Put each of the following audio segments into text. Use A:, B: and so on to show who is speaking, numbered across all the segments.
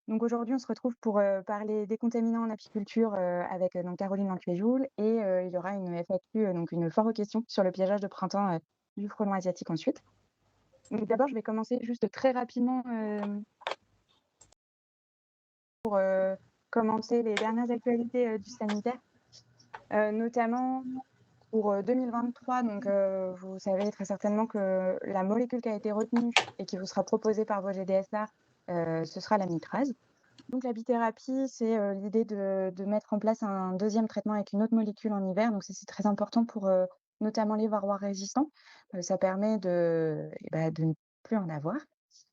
A: Donc aujourd'hui, on se retrouve pour, parler des contaminants en apiculture, avec, donc Caroline Lancuéjoul et il y aura une FAQ, donc une foire aux questions sur le piégeage de printemps, du frelon asiatique ensuite. Donc d'abord, je vais commencer juste très rapidement, pour, commencer les dernières actualités, du sanitaire, notamment pour, 2023. Donc vous savez très certainement que la molécule qui a été retenue et qui vous sera proposée par vos GDSA, ce sera la nitrase. Donc la bithérapie, c'est, l'idée de mettre en place un deuxième traitement avec une autre molécule en hiver. Donc ça, c'est très important pour, notamment les varrois résistants. Ça permet de ne plus en avoir.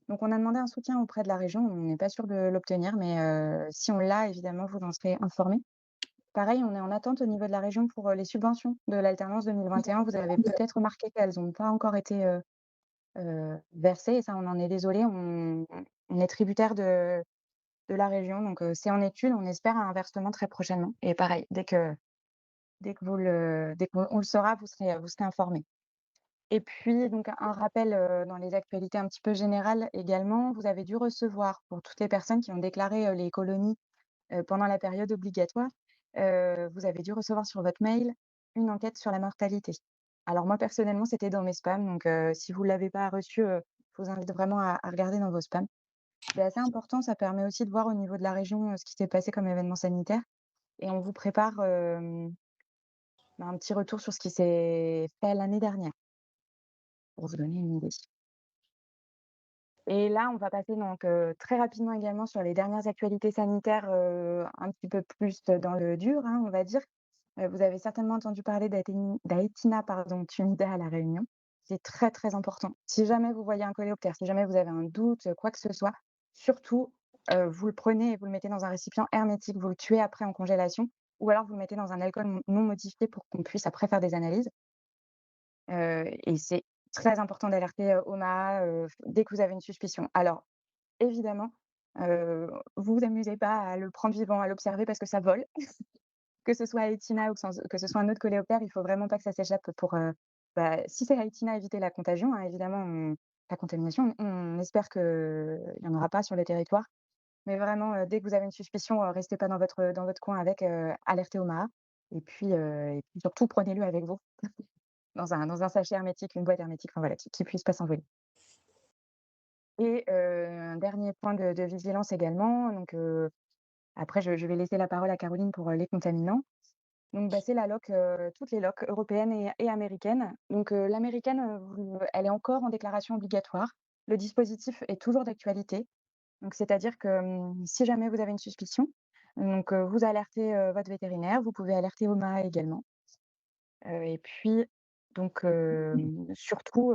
A: Donc on a demandé un soutien auprès de la région. On n'est pas sûr de l'obtenir, mais si on l'a, évidemment, vous en serez informés. Pareil, on est en attente au niveau de la région pour, les subventions de l'alternance 2021. Vous avez peut-être remarqué qu'elles ont pas encore été, versées et ça, on en est désolé. On est tributaire de la région, donc c'est en étude. On espère un versement très prochainement et pareil, dès qu'on le saura, vous serez informés. Et puis donc un rappel, dans les actualités un petit peu générales également, vous avez dû recevoir pour toutes les personnes qui ont déclaré, les colonies, pendant la période obligatoire, vous avez dû recevoir sur votre mail une enquête sur la mortalité. Alors moi personnellement, c'était dans mes spams, donc si vous ne l'avez pas reçu, je vous invite vraiment à regarder dans vos spams. C'est assez important, ça permet aussi de voir au niveau de la région, ce qui s'est passé comme événement sanitaire et on vous prépare, un petit retour sur ce qui s'est fait l'année dernière, pour vous donner une idée. Et là, on va passer donc, très rapidement également sur les dernières actualités sanitaires, un petit peu plus dans le dur, hein, on va dire. Vous avez certainement entendu parler d'Aetina, pardon, tumida à La Réunion. C'est très, très important. Si jamais vous voyez un coléoptère, si jamais vous avez un doute, quoi que ce soit, surtout, vous le prenez et vous le mettez dans un récipient hermétique, vous le tuez après en congélation ou alors vous le mettez dans un alcool non modifié pour qu'on puisse après faire des analyses. Et c'est très important d'alerter, OMA, dès que vous avez une suspicion. Alors évidemment, vous vous amusez pas à le prendre vivant, à l'observer parce que ça vole. Que ce soit Aetina ou que ce soit un autre coléoptère, il faut vraiment pas que ça s'échappe pour, si c'est Aetina, éviter la contagion, hein, évidemment, la contamination. On espère qu'il y en aura pas sur le territoire, mais vraiment, dès que vous avez une suspicion, restez pas dans votre coin avec, alertez OMA et puis surtout prenez-le avec vous dans un sachet hermétique, une boîte hermétique, enfin voilà, qui puisse pas s'envoler. Et un dernier point de vigilance également, donc après je vais laisser la parole à Caroline pour, les contaminants. Donc c'est la loc, toutes les locs européennes et américaines. Donc l'américaine, elle est encore en déclaration obligatoire. Le dispositif est toujours d'actualité. Donc c'est-à-dire que, si jamais vous avez une suspicion, donc vous alertez, votre vétérinaire, vous pouvez alerter OMA également. Et puis donc surtout,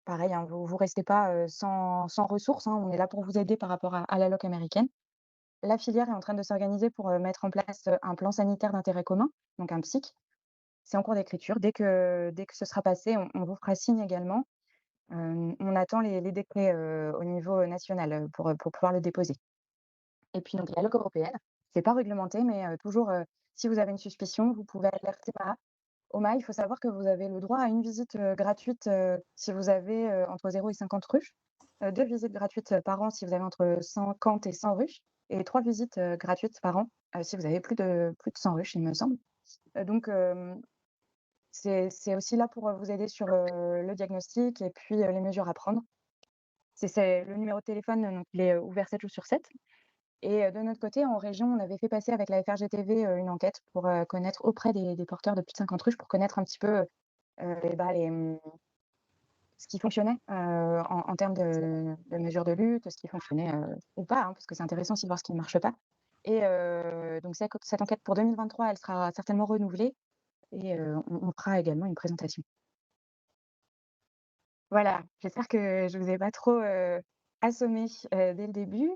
A: pareil, hein, vous restez pas, sans ressources, hein. On est là pour vous aider par rapport à la loc américaine. La filière est en train de s'organiser pour, mettre en place, un plan sanitaire d'intérêt commun, donc un PSIC. C'est en cours d'écriture. Dès que ce sera passé, on vous fera signe également. On attend les décrets, au niveau, national, pour pouvoir le déposer. Et puis donc la loc européenne, c'est pas réglementé, mais toujours, si vous avez une suspicion, vous pouvez alerter OMA. OMA, il faut savoir que vous avez le droit à une visite, gratuite, si vous avez, entre 0 et 50 ruches, 2 visites gratuites, par an si vous avez entre 50 et 100 ruches et 3 visites, gratuites par an, si vous avez plus de 100 ruches, il me semble. Donc c'est aussi là pour, vous aider sur, le diagnostic et puis, les mesures à prendre. C'est le numéro de téléphone, donc il est, ouvert 7 jours sur 7 et de notre côté, en région, on avait fait passer avec la FRGTV, une enquête pour, connaître auprès des porteurs de plus de 50 ruches, pour connaître un petit peu, ce qui fonctionnait, en termes de mesures de lutte, ce qui fonctionnait, ou pas, hein, parce que c'est intéressant aussi de voir ce qui ne marche pas et donc cette enquête pour 2023, elle sera certainement renouvelée et on fera également une présentation. Voilà, j'espère que je vous ai pas trop, assommé, dès le début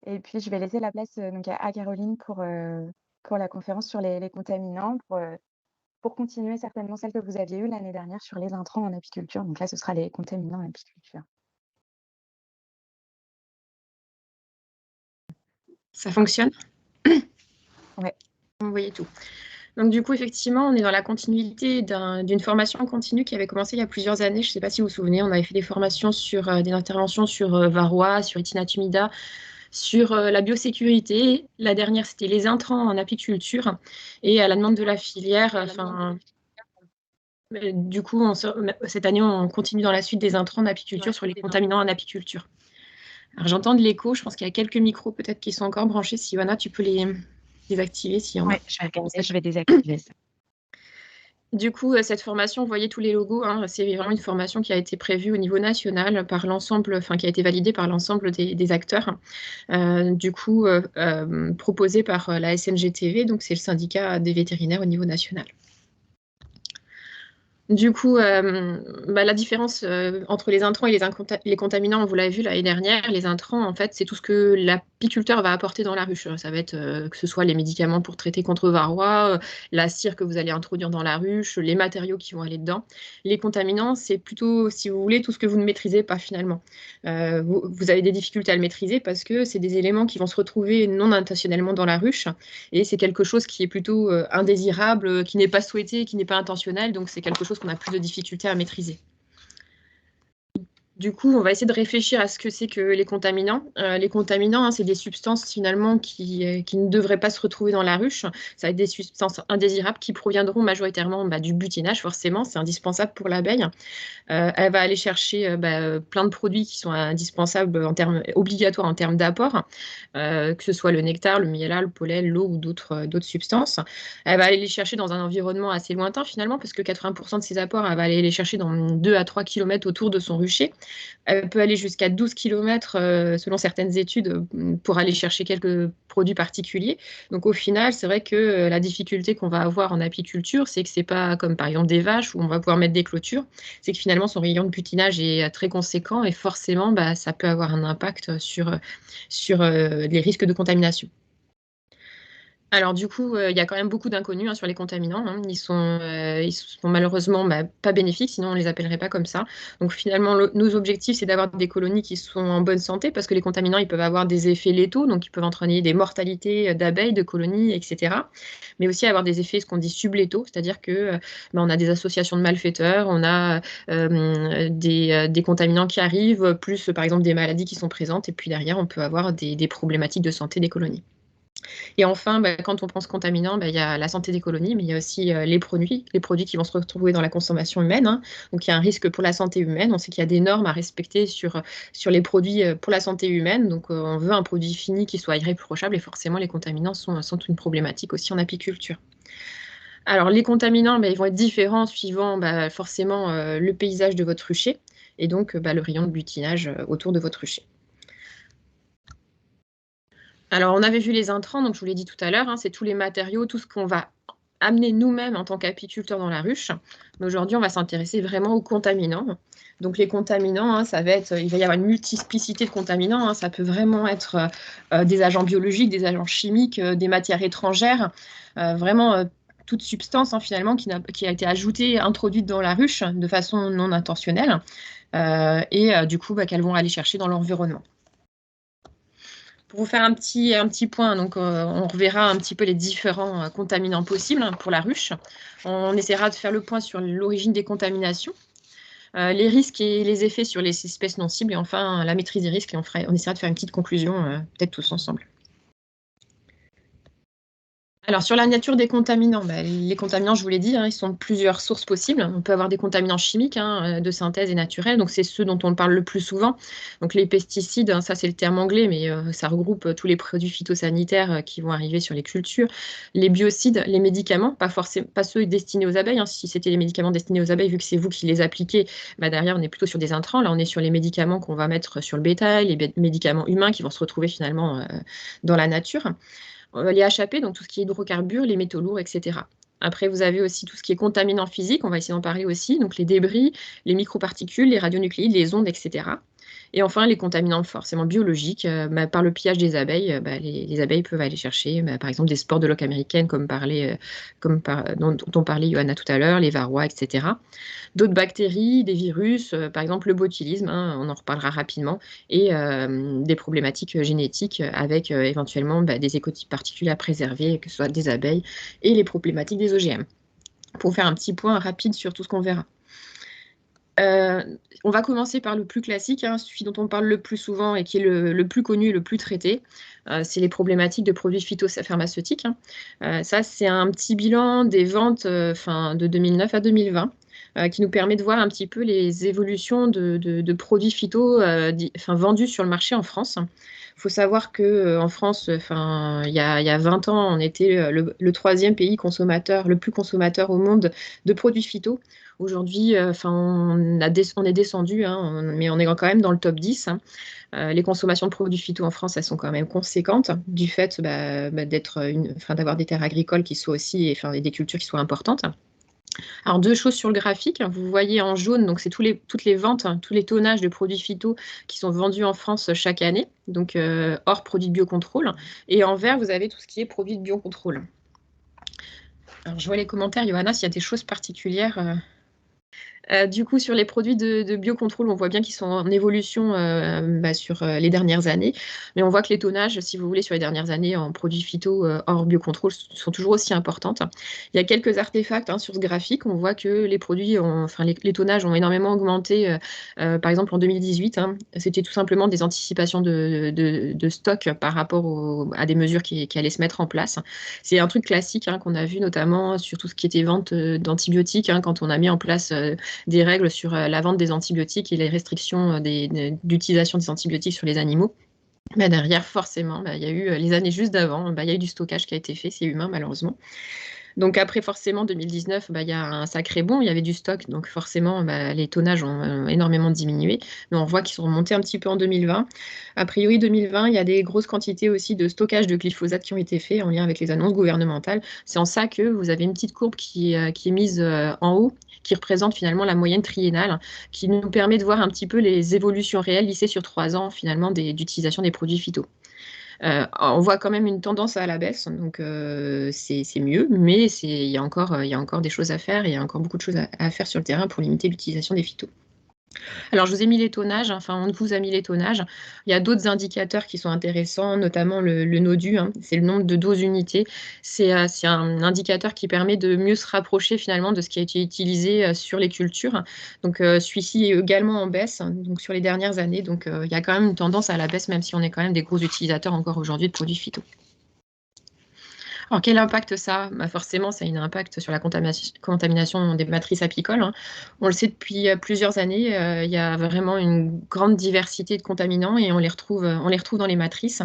A: et puis je vais laisser la place, donc à Caroline pour la conférence sur les contaminants, pour continuer certainement celle que vous aviez eue l'année dernière sur les intrants en apiculture. Donc là, ce sera les contaminants en apiculture.
B: Ça fonctionne?
A: Ouais.
B: Vous voyez tout. Donc du coup, effectivement, on est dans la continuité d'une formation continue qui avait commencé il y a plusieurs années. Je ne sais pas si vous vous souvenez, on avait fait des formations sur des interventions sur varroa, sur Itina tumida, sur la biosécurité. La dernière, c'était les intrants en apiculture. Et à la demande de la filière, du coup, cette année, on continue dans la suite des intrants en apiculture sur les contaminants en apiculture. Alors, j'entends de l'écho. Je pense qu'il y a quelques micros peut-être qui sont encore branchés. Si Johanna, tu peux les désactiver s'il y en a.
A: Ouais, je vais regarder ça, je vais désactiver ça.
B: Du coup, cette formation, vous voyez tous les logos, hein, c'est vraiment une formation qui a été prévue au niveau national par l'ensemble, enfin qui a été validée par l'ensemble des acteurs. Du coup, proposée par la SNGTV, donc c'est le syndicat des vétérinaires au niveau national. Du coup, la différence entre les intrants et les contaminants, vous l'avez vu l'année dernière, les intrants, en fait, c'est tout ce que l'apiculteur va apporter dans la ruche. Ça va être que ce soit les médicaments pour traiter contre varroa, la cire que vous allez introduire dans la ruche, les matériaux qui vont aller dedans. Les contaminants, c'est plutôt, si vous voulez, tout ce que vous ne maîtrisez pas finalement. Vous avez des difficultés à le maîtriser parce que c'est des éléments qui vont se retrouver non intentionnellement dans la ruche et c'est quelque chose qui est plutôt indésirable, qui n'est pas souhaité, qui n'est pas intentionnel, donc c'est quelque chose qu'on a plus de difficultés à maîtriser. Du coup, on va essayer de réfléchir à ce que c'est que les contaminants. Les contaminants, hein, c'est des substances finalement qui ne devraient pas se retrouver dans la ruche. Ça va être des substances indésirables qui proviendront majoritairement du butinage, forcément, c'est indispensable pour l'abeille. Elle va aller chercher plein de produits qui sont indispensables obligatoires en termes d'apport, que ce soit le nectar, le miel, le pollen, l'eau ou d'autres substances. Elle va aller les chercher dans un environnement assez lointain finalement, parce que 80% de ces apports, elle va aller les chercher dans 2 à 3 km autour de son rucher. Elle peut aller jusqu'à 12 km selon certaines études pour aller chercher quelques produits particuliers. Donc au final, c'est vrai que la difficulté qu'on va avoir en apiculture, c'est que c'est pas comme par exemple des vaches où on va pouvoir mettre des clôtures, c'est que finalement son rayon de butinage est très conséquent et forcément ça peut avoir un impact sur les risques de contamination. Alors du coup, il y a quand même beaucoup d'inconnus sur les contaminants, hein. Ils sont malheureusement pas bénéfiques, sinon on ne les appellerait pas comme ça. Donc finalement, nos objectifs, c'est d'avoir des colonies qui sont en bonne santé, parce que les contaminants, ils peuvent avoir des effets létaux, donc ils peuvent entraîner des mortalités d'abeilles, de colonies, etc. Mais aussi avoir des effets, ce qu'on dit sublétaux, c'est-à-dire que on a des associations de malfaiteurs, on a des contaminants qui arrivent, plus par exemple des maladies qui sont présentes, et puis derrière, on peut avoir des problématiques de santé des colonies. Et enfin, quand on pense contaminant, il y a la santé des colonies, mais il y a aussi les produits qui vont se retrouver dans la consommation humaine, hein. Donc il y a un risque pour la santé humaine. On sait qu'il y a des normes à respecter sur les produits pour la santé humaine. Donc on veut un produit fini qui soit irréprochable et forcément les contaminants sont une problématique aussi en apiculture. Alors les contaminants, ils vont être différents suivant forcément le paysage de votre rucher et donc le rayon de butinage autour de votre rucher. Alors, on avait vu les intrants, donc je vous l'ai dit tout à l'heure, hein, c'est tous les matériaux, tout ce qu'on va amener nous-mêmes en tant qu'apiculteurs dans la ruche. Mais aujourd'hui, on va s'intéresser vraiment aux contaminants. Donc, les contaminants, il va y avoir une multiplicité de contaminants. Ça peut vraiment être des agents biologiques, des agents chimiques, des matières étrangères, vraiment toute substance finalement qui a été ajoutée, introduite dans la ruche de façon non intentionnelle et du coup qu'elles vont aller chercher dans l'environnement. Pour vous faire un petit point, donc on reverra un petit peu les différents contaminants possibles pour la ruche. On essaiera de faire le point sur l'origine des contaminations, les risques et les effets sur les espèces non cibles, et enfin la maîtrise des risques. Et on essaiera de faire une petite conclusion, peut-être tous ensemble. Alors, sur la nature des contaminants, les contaminants, je vous l'ai dit, ils sont de plusieurs sources possibles. On peut avoir des contaminants chimiques de synthèse et naturels, donc c'est ceux dont on parle le plus souvent. Donc les pesticides, ça c'est le terme anglais, mais ça regroupe tous les produits phytosanitaires qui vont arriver sur les cultures. Les biocides, les médicaments, pas ceux destinés aux abeilles. Si c'était les médicaments destinés aux abeilles, vu que c'est vous qui les appliquez, derrière on est plutôt sur des intrants. Là on est sur les médicaments qu'on va mettre sur le bétail, les médicaments humains qui vont se retrouver finalement dans la nature. Les HAP, donc tout ce qui est hydrocarbures, les métaux lourds, etc. Après, vous avez aussi tout ce qui est contaminant physique, on va essayer d'en parler aussi, donc les débris, les microparticules, les radionucléides, les ondes, etc. Et enfin, les contaminants forcément biologiques, par le pillage des abeilles, les abeilles peuvent aller chercher, par exemple, des spores de loques américaines, dont on parlait Johanna tout à l'heure, les varrois, etc. D'autres bactéries, des virus, par exemple le botulisme, on en reparlera rapidement, et des problématiques génétiques avec éventuellement des écotypes particuliers à préserver, que ce soit des abeilles, et les problématiques des OGM. Pour faire un petit point rapide sur tout ce qu'on verra. On va commencer par le plus classique, hein, celui dont on parle le plus souvent et qui est le plus connu, le plus traité. C'est les problématiques de produits phytopharmaceutiques, hein. Ça, c'est un petit bilan des ventes de 2009 à 2020 qui nous permet de voir un petit peu les évolutions de produits phyto vendus sur le marché en France. Il faut savoir qu'en France, il y a 20 ans, on était le troisième pays consommateur, le plus consommateur au monde de produits phyto. Aujourd'hui, on est descendu, hein, mais on est quand même dans le top 10, hein. Les consommations de produits phyto en France, elles sont quand même conséquentes du fait d'avoir des terres agricoles qui soient aussi, et des cultures qui soient importantes. Alors, deux choses sur le graphique. Vous voyez en jaune, donc c'est toutes les ventes, hein, tous les tonnages de produits phyto qui sont vendus en France chaque année, donc hors produits de biocontrôle. Et en vert, vous avez tout ce qui est produits de biocontrôle. Alors, je vois les commentaires, Johanna, s'il y a des choses particulières. Du coup, sur les produits de biocontrôle, on voit bien qu'ils sont en évolution sur les dernières années. Mais on voit que les tonnages, si vous voulez, sur les dernières années en produits phyto hors biocontrôle sont toujours aussi importantes. Il y a quelques artefacts, hein, sur ce graphique. On voit que les tonnages ont énormément augmenté. Par exemple, en 2018, hein, c'était tout simplement des anticipations de stock par rapport à des mesures qui allaient se mettre en place. C'est un truc classique, hein, qu'on a vu notamment sur tout ce qui était vente d'antibiotiques, hein, quand on a mis en place des règles sur la vente des antibiotiques et les restrictions d'utilisation des antibiotiques sur les animaux. Derrière, forcément, il y a eu les années juste d'avant, il y a eu du stockage qui a été fait, c'est humain malheureusement. Donc après, forcément, 2019, il y a un sacré bond, il y avait du stock, donc forcément, les tonnages ont énormément diminué, mais on voit qu'ils sont remontés un petit peu en 2020. A priori, 2020, il y a des grosses quantités aussi de stockage de glyphosate qui ont été faits en lien avec les annonces gouvernementales. C'est en ça que vous avez une petite courbe qui est mise en haut, qui représente finalement la moyenne triennale, qui nous permet de voir un petit peu les évolutions réelles lissées sur 3 ans finalement d'utilisation des produits phyto. On voit quand même une tendance à la baisse, donc c'est mieux, mais il y a encore des choses à faire, et il y a encore beaucoup de choses à faire sur le terrain pour limiter l'utilisation des phytos. Alors, je vous ai mis les tonnages, on vous a mis les tonnages. Il y a d'autres indicateurs qui sont intéressants, notamment le NODU, hein, c'est le nombre de doses unités. C'est un indicateur qui permet de mieux se rapprocher finalement de ce qui a été utilisé sur les cultures. Donc, celui-ci est également en baisse, hein, donc sur les dernières années. Donc, il y a quand même une tendance à la baisse, même si on est quand même des gros utilisateurs encore aujourd'hui de produits phyto. Alors, quel impact ça a? Forcément, ça a un impact sur la contamination des matrices apicoles, hein. On le sait depuis plusieurs années, il y a vraiment une grande diversité de contaminants et on les retrouve dans les matrices.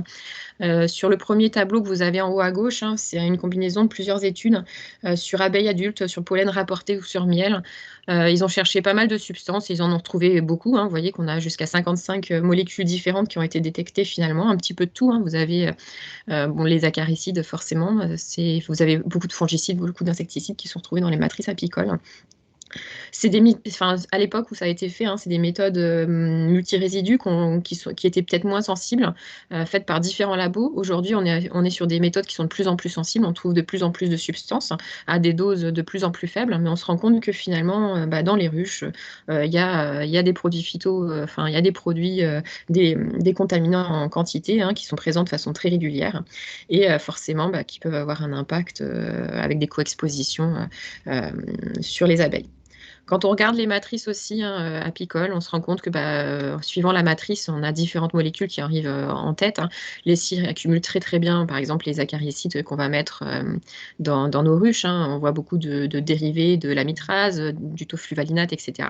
B: Sur le premier tableau que vous avez en haut à gauche, hein, c'est une combinaison de plusieurs études sur abeilles adultes, sur pollen rapporté ou sur miel. Ils ont cherché pas mal de substances, ils en ont retrouvé beaucoup, hein. Vous voyez qu'on a jusqu'à 55 molécules différentes qui ont été détectées finalement, un petit peu de tout, hein. Vous avez les acaricides forcément, vous avez beaucoup de fongicides, beaucoup d'insecticides qui sont retrouvés dans les matrices apicoles. C'est à l'époque où ça a été fait, hein, c'est des méthodes multirésidus qui étaient peut-être moins sensibles, faites par différents labos. Aujourd'hui, on est sur des méthodes qui sont de plus en plus sensibles. On trouve de plus en plus de substances à des doses de plus en plus faibles, mais on se rend compte que finalement, dans les ruches, il y a des produits phyto, il y a des produits, des contaminants en quantité, hein, qui sont présents de façon très régulière et forcément qui peuvent avoir un impact avec des co-expositions sur les abeilles. Quand on regarde les matrices aussi, hein, apicoles, on se rend compte que suivant la matrice, on a différentes molécules qui arrivent en tête, hein. Les cires accumulent très très bien, par exemple, les acaricides qu'on va mettre dans nos ruches, hein. On voit beaucoup de dérivés de l'amitrase, du tofluvalinate, etc.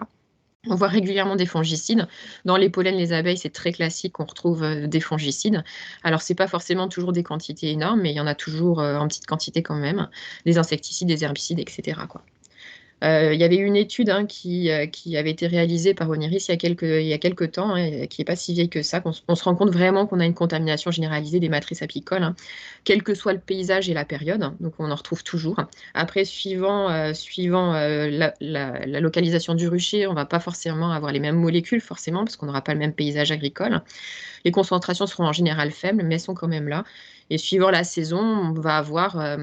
B: On voit régulièrement des fongicides. Dans les pollens, les abeilles, c'est très classique qu'on retrouve des fongicides. Alors, ce n'est pas forcément toujours des quantités énormes, mais il y en a toujours en petite quantité quand même. Des insecticides, des herbicides, etc., quoi. Il y avait une étude, hein, qui avait été réalisée par Oniris il y a quelques temps, hein, qui n'est pas si vieille que ça, qu'on se rend compte vraiment qu'on a une contamination généralisée des matrices apicoles, hein, quel que soit le paysage et la période. Donc, on en retrouve toujours. Après, suivant la localisation du rucher, on ne va pas forcément avoir les mêmes molécules, forcément, parce qu'on n'aura pas le même paysage agricole. Les concentrations seront en général faibles, mais elles sont quand même là. Et suivant la saison, on va avoir,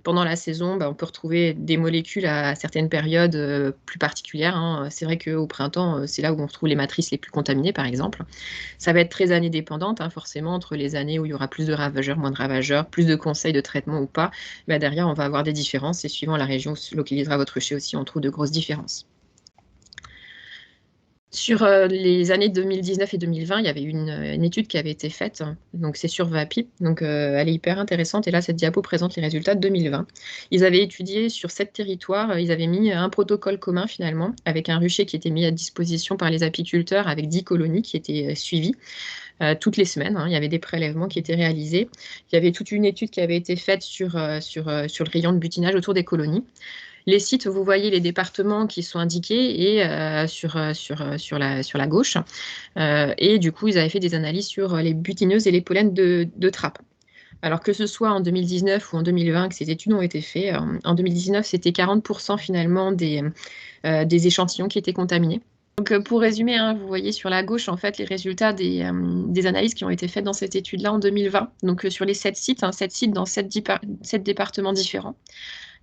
B: pendant la saison, on peut retrouver des molécules à certaines périodes plus particulières, hein. C'est vrai qu'au printemps, c'est là où on retrouve les matrices les plus contaminées, par exemple. Ça va être très année dépendante, hein, forcément, entre les années où il y aura plus de ravageurs, moins de ravageurs, plus de conseils de traitement ou pas. Derrière, on va avoir des différences et suivant la région où se localisera votre rucher aussi, on trouve de grosses différences. Sur les années 2019 et 2020, il y avait une étude qui avait été faite, donc c'est sur VAPI, donc elle est hyper intéressante, et là cette diapo présente les résultats de 2020. Ils avaient étudié sur 7 territoires, ils avaient mis un protocole commun finalement, avec un rucher qui était mis à disposition par les apiculteurs, avec 10 colonies qui étaient suivies toutes les semaines, hein. Il y avait des prélèvements qui étaient réalisés, il y avait toute une étude qui avait été faite sur le rayon de butinage autour des colonies. Les sites, vous voyez les départements qui sont indiqués et sur la gauche. Et du coup, ils avaient fait des analyses sur les butineuses et les pollens de trappe. Alors que ce soit en 2019 ou en 2020 que ces études ont été faites, en 2019, c'était 40% finalement des échantillons qui étaient contaminés. Donc, pour résumer, hein, vous voyez sur la gauche, en fait, les résultats des analyses qui ont été faites dans cette étude-là en 2020. Donc, sur les 7 sites, hein, 7 sites dans 7 départements différents.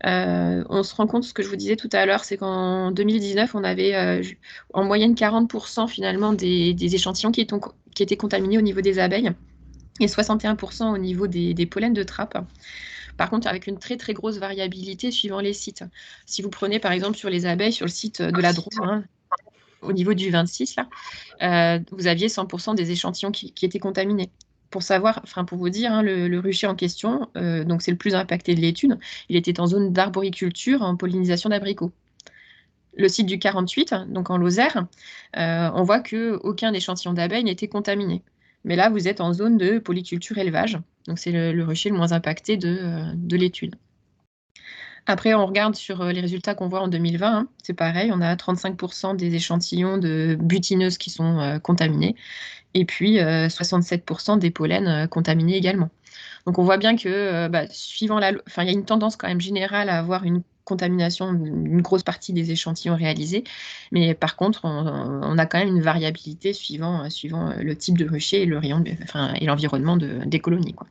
B: On se rend compte, ce que je vous disais tout à l'heure, c'est qu'en 2019, on avait en moyenne 40% finalement des échantillons qui étaient contaminés au niveau des abeilles et 61% au niveau des pollens de trappe. Par contre, avec une très très grosse variabilité suivant les sites. Si vous prenez par exemple sur les abeilles, sur le site de la Drôme, hein, au niveau du 26, là, vous aviez 100% des échantillons qui étaient contaminés. Pour savoir, enfin pour vous dire, hein, le rucher en question, donc c'est le plus impacté de l'étude, il était en zone d'arboriculture, en pollinisation d'abricots. Le site du 48, donc en Lozère, on voit qu'aucun échantillon d'abeilles n'était contaminé. Mais là, vous êtes en zone de polyculture élevage, donc c'est le rucher le moins impacté de l'étude. Après, on regarde sur les résultats qu'on voit en 2020, hein, c'est pareil, on a 35% des échantillons de butineuses qui sont contaminés, et puis 67% des pollens contaminés également. Donc on voit bien que suivant il y a une tendance quand même générale à avoir une contamination d'une grosse partie des échantillons réalisés, mais par contre on a quand même une variabilité suivant le type de rucher et le rayon, et l'environnement des colonies, quoi.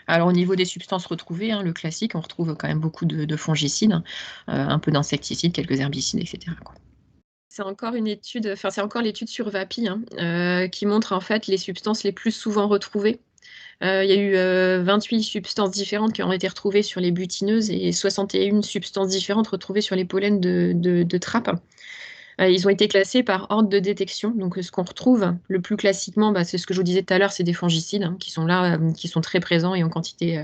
B: Alors au niveau des substances retrouvées, hein, le classique, on retrouve quand même beaucoup de fongicides, un peu d'insecticides, quelques herbicides, etc., quoi. C'est encore c'est encore l'étude sur VAPI, hein, qui montre en fait les substances les plus souvent retrouvées. Il y a eu 28 substances différentes qui ont été retrouvées sur les butineuses et 61 substances différentes retrouvées sur les pollens de trappe. Ils ont été classés par ordre de détection. Donc, ce qu'on retrouve le plus classiquement, c'est ce que je vous disais tout à l'heure, c'est des fongicides, hein, qui sont là, qui sont très présents et en quantité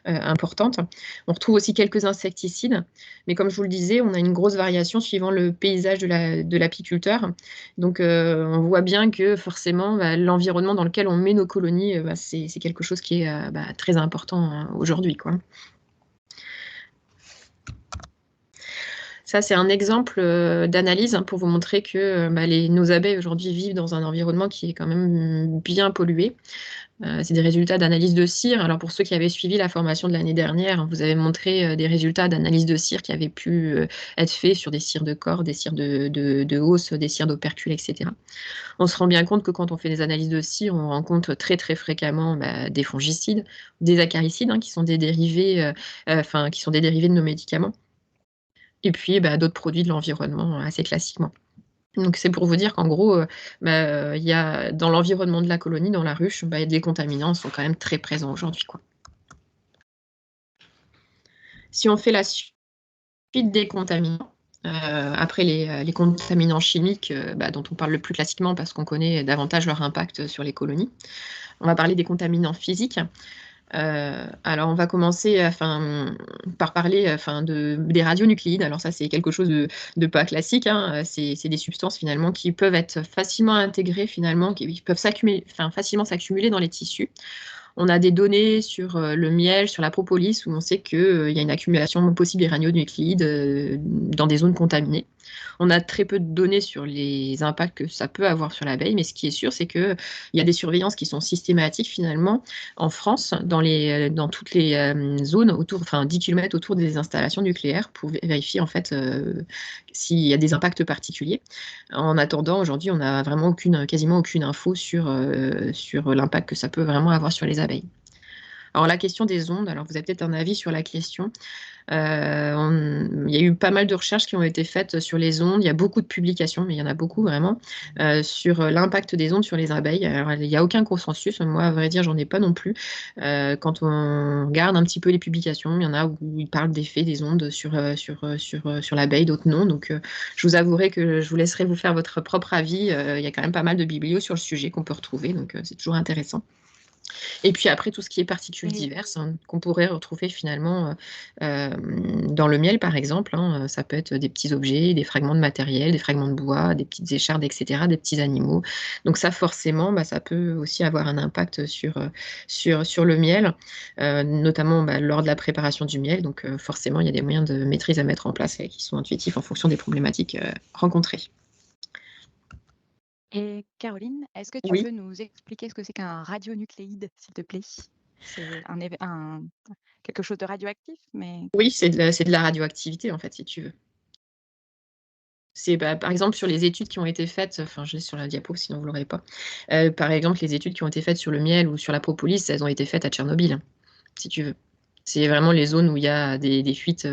B: importante. On retrouve aussi quelques insecticides, mais comme je vous le disais, on a une grosse variation suivant le paysage de l'apiculteur. Donc, on voit bien que forcément, l'environnement dans lequel on met nos colonies, c'est quelque chose qui est très important, hein, aujourd'hui, quoi. Ça, c'est un exemple d'analyse, hein, pour vous montrer que nos abeilles aujourd'hui vivent dans un environnement qui est quand même bien pollué. C'est des résultats d'analyse de cire. Alors pour ceux qui avaient suivi la formation de l'année dernière, on vous avez montré des résultats d'analyse de cire qui avaient pu être faits sur des cires de corps, des cires de hausse, des cires d'opercules, etc. On se rend bien compte que quand on fait des analyses de cire, on rencontre très très fréquemment des fongicides, des acaricides, hein, qui sont des dérivés de nos médicaments. Et puis d'autres produits de l'environnement assez classiquement. Donc c'est pour vous dire qu'en gros, il y a dans l'environnement de la colonie, dans la ruche, les contaminants sont quand même très présents aujourd'hui, quoi. Si on fait la suite des contaminants, après les contaminants chimiques, dont on parle le plus classiquement parce qu'on connaît davantage leur impact sur les colonies, on va parler des contaminants physiques. Alors on va commencer par parler des radionucléides. Alors ça, c'est quelque chose de pas classique, hein. C'est des substances finalement qui peuvent être facilement intégrées, finalement, qui peuvent facilement s'accumuler dans les tissus. On a des données sur le miel, sur la propolis, où on sait qu'il y a une accumulation possible des radionucléides dans des zones contaminées. On a très peu de données sur les impacts que ça peut avoir sur l'abeille, mais ce qui est sûr, c'est qu'il y a des surveillances qui sont systématiques finalement en France, dans toutes les zones autour, 10 km autour des installations nucléaires, pour vérifier en fait s'il y a des impacts particuliers. En attendant, aujourd'hui, on n'a vraiment quasiment aucune info sur l'impact que ça peut vraiment avoir sur les abeilles. Alors la question des ondes, alors vous avez peut-être un avis sur la question. Il y a eu pas mal de recherches qui ont été faites sur les ondes. Il y a beaucoup de publications, mais il y en a beaucoup vraiment, sur l'impact des ondes sur les abeilles. Alors, il n'y a aucun consensus. Moi, à vrai dire, j'en ai pas non plus. Quand on regarde un petit peu les publications, il y en a où ils parlent d'effets des ondes sur l'abeille, d'autres non. Donc, je vous avouerai que je vous laisserai vous faire votre propre avis. Il y a quand même pas mal de biblios sur le sujet qu'on peut retrouver, donc c'est toujours intéressant. Et puis après, tout ce qui est particules
A: Et
B: diverses, hein, qu'on pourrait retrouver finalement dans le miel, par exemple. Hein, ça peut être des petits objets, des fragments de matériel, des fragments de bois, des petites échardes, etc., des petits animaux. Donc ça, forcément, ça peut aussi avoir un impact sur le miel, notamment lors de la préparation du miel. Donc forcément, il y a des moyens de maîtrise à mettre en place qui sont intuitifs en fonction des problématiques rencontrées.
A: Et Caroline, est-ce que tu
B: Oui.
A: peux nous expliquer ce que c'est qu'un radionucléide, s'il te plaît? C'est quelque chose de radioactif, mais
B: Oui, c'est de la radioactivité, en fait, si tu veux. C'est par exemple sur les études qui ont été faites, enfin je l'ai sur la diapo sinon vous l'aurez pas. Par exemple, les études qui ont été faites sur le miel ou sur la propolis, elles ont été faites à Tchernobyl, si tu veux. C'est vraiment les zones où il y a des fuites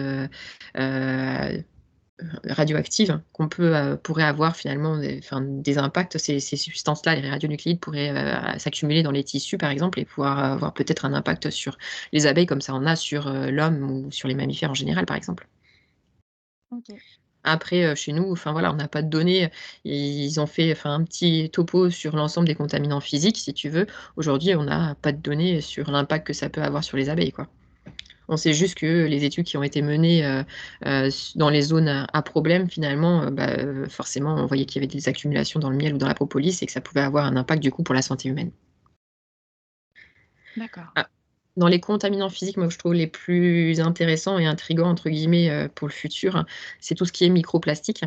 B: radioactives qu'on pourrait avoir finalement des impacts. Ces substances-là, les radionucléides, pourraient s'accumuler dans les tissus, par exemple, et pouvoir avoir peut-être un impact sur les abeilles, comme ça en a sur l'homme ou sur les mammifères en général, par exemple.
A: OK.
B: Après, chez nous, enfin voilà, on n'a pas de données. Ils ont fait un petit topo sur l'ensemble des contaminants physiques, si tu veux. Aujourd'hui, on n'a pas de données sur l'impact que ça peut avoir sur les abeilles, quoi. On sait juste que les études qui ont été menées dans les zones à problème, finalement, forcément, on voyait qu'il y avait des accumulations dans le miel ou dans la propolis et que ça pouvait avoir un impact du coup pour la santé humaine.
A: D'accord.
B: Ah, dans les contaminants physiques, moi, je trouve les plus intéressants et intrigants, entre guillemets, pour le futur, c'est tout ce qui est microplastique.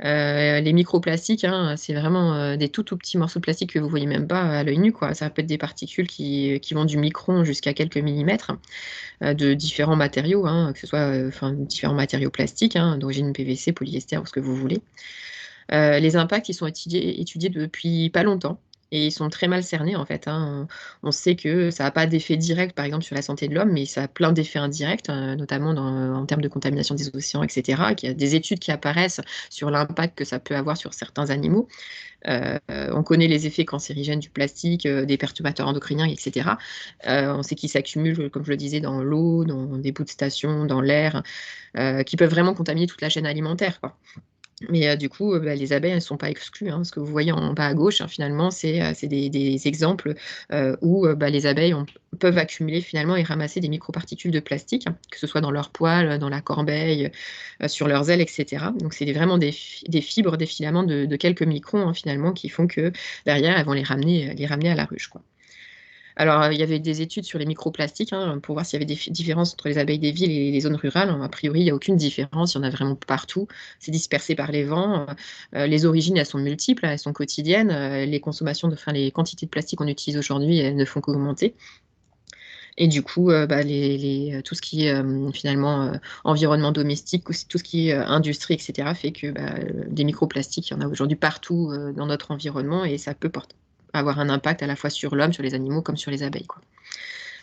B: Les microplastiques, hein, c'est vraiment des tout petits morceaux de plastique que vous voyez même pas à l'œil nu, quoi. Ça peut être des particules qui vont du micron jusqu'à quelques millimètres, de différents matériaux, hein, que ce soit différents matériaux plastiques, hein, d'origine PVC, polyester ou ce que vous voulez. Les impacts, ils sont étudiés depuis pas longtemps et ils sont très mal cernés, en fait, hein. On sait que ça a pas d'effet direct, par exemple, sur la santé de l'homme, mais ça a plein d'effets indirects, notamment en termes de contamination des océans, et cetera. Qu'il y a des études qui apparaissent sur l'impact que ça peut avoir sur certains animaux. On connaît les effets cancérigènes du plastique, des perturbateurs endocriniens, et cetera. On sait qu'ils s'accumulent, comme je le disais, dans l'eau, dans des bouts de station, dans l'air, qui peuvent vraiment contaminer toute la chaîne alimentaire, quoi. Mais du coup, les abeilles, elles ne sont pas exclues, hein. Ce que vous voyez en bas à gauche, hein, finalement, c'est des exemples où les abeilles peuvent accumuler finalement et ramasser des microparticules de plastique, hein, que ce soit dans leurs poils, dans la corbeille, sur leurs ailes, et cetera. Donc c'est vraiment des fibres, des filaments de quelques microns, hein, finalement, qui font que derrière, elles vont les ramener à la ruche, quoi. Alors, il y avait des études sur les microplastiques, hein, pour voir s'il y avait des différences entre les abeilles des villes et les zones rurales. A priori, il n'y a aucune différence, il y en a vraiment partout. C'est dispersé par les vents. Les origines, elles sont multiples, elles sont quotidiennes. Les consommations, les quantités de plastique qu'on utilise aujourd'hui, elles ne font qu'augmenter. Et du coup, tout ce qui est finalement environnement domestique, tout ce qui est industrie, et cetera, fait que des microplastiques, il y en a aujourd'hui partout dans notre environnement et ça peut avoir un impact à la fois sur l'homme, sur les animaux, comme sur les abeilles, quoi.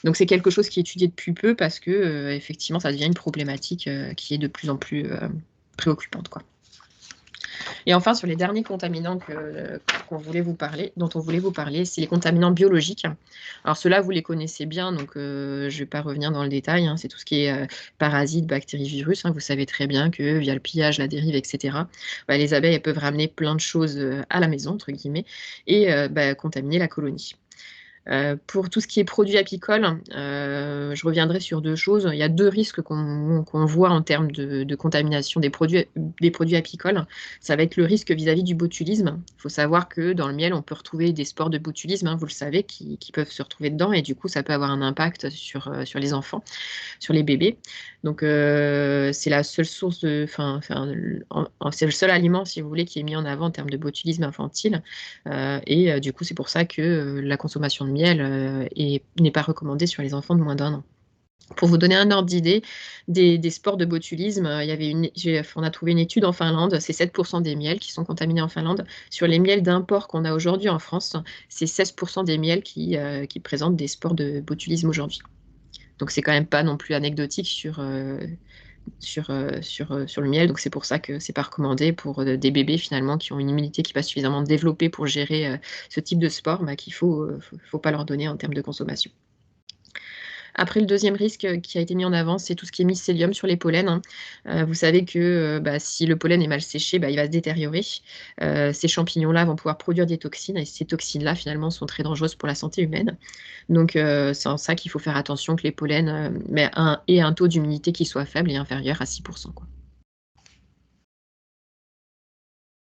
B: Donc c'est quelque chose qui est étudié depuis peu parce que effectivement, ça devient une problématique qui est de plus en plus préoccupante, quoi. Et enfin, sur les derniers contaminants dont on voulait vous parler, c'est les contaminants biologiques. Alors ceux-là, vous les connaissez bien, donc je ne vais pas revenir dans le détail, hein. C'est tout ce qui est parasites, bactéries, virus, hein. Vous savez très bien que via le pillage, la dérive, etc., les abeilles, elles peuvent ramener plein de choses à la maison, entre guillemets, et contaminer la colonie. Pour tout ce qui est produits apicoles, je reviendrai sur 2 choses. Il y a 2 risques qu'on voit en termes de contamination des produits apicoles. Ça va être le risque vis-à-vis du botulisme. Il faut savoir que dans le miel, on peut retrouver des spores de botulisme, hein, vous le savez, qui peuvent se retrouver dedans et du coup, ça peut avoir un impact sur les enfants, sur les bébés. Donc, c'est la seule source c'est le seul aliment, si vous voulez, qui est mis en avant en termes de botulisme infantile. Du coup, c'est pour ça que la consommation de miel n'est pas recommandée sur les enfants de moins d'1 an. Pour vous donner un ordre d'idée des spores de botulisme, on a trouvé une étude en Finlande, c'est 7% des miels qui sont contaminés en Finlande. Sur les miels d'import qu'on a aujourd'hui en France, c'est 16% des miels qui présentent des spores de botulisme aujourd'hui. Donc c'est quand même pas non plus anecdotique sur le miel. Donc c'est pour ça que c'est pas recommandé pour des bébés finalement qui ont une immunité qui n'est pas suffisamment développée pour gérer ce type de spores, qu'il faut pas leur donner en termes de consommation. Après, le deuxième risque qui a été mis en avant, c'est tout ce qui est mycélium sur les pollens. Vous savez que si le pollen est mal séché, il va se détériorer. Ces champignons-là vont pouvoir produire des toxines et ces toxines-là, finalement, sont très dangereuses pour la santé humaine. Donc, c'est en ça qu'il faut faire attention que les pollens aient un taux d'humidité qui soit faible et inférieur à 6%, quoi.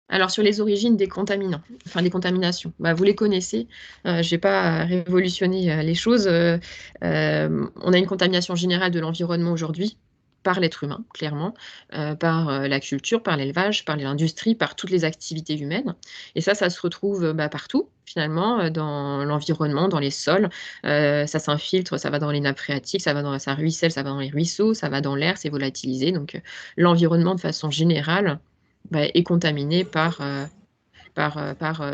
B: Alors, sur les origines des contaminants, enfin des contaminations, vous les connaissez. Je ne vais pas révolutionner les choses. On a une contamination générale de l'environnement aujourd'hui par l'être humain, clairement, par la culture, par l'élevage, par l'industrie, par toutes les activités humaines. Et ça se retrouve partout, finalement, dans l'environnement, dans les sols. Ça s'infiltre, ça va dans les nappes phréatiques, ça ruisselle, ça va dans les ruisseaux, ça va dans l'air, c'est volatilisé. Donc, l'environnement, de façon générale, est contaminé par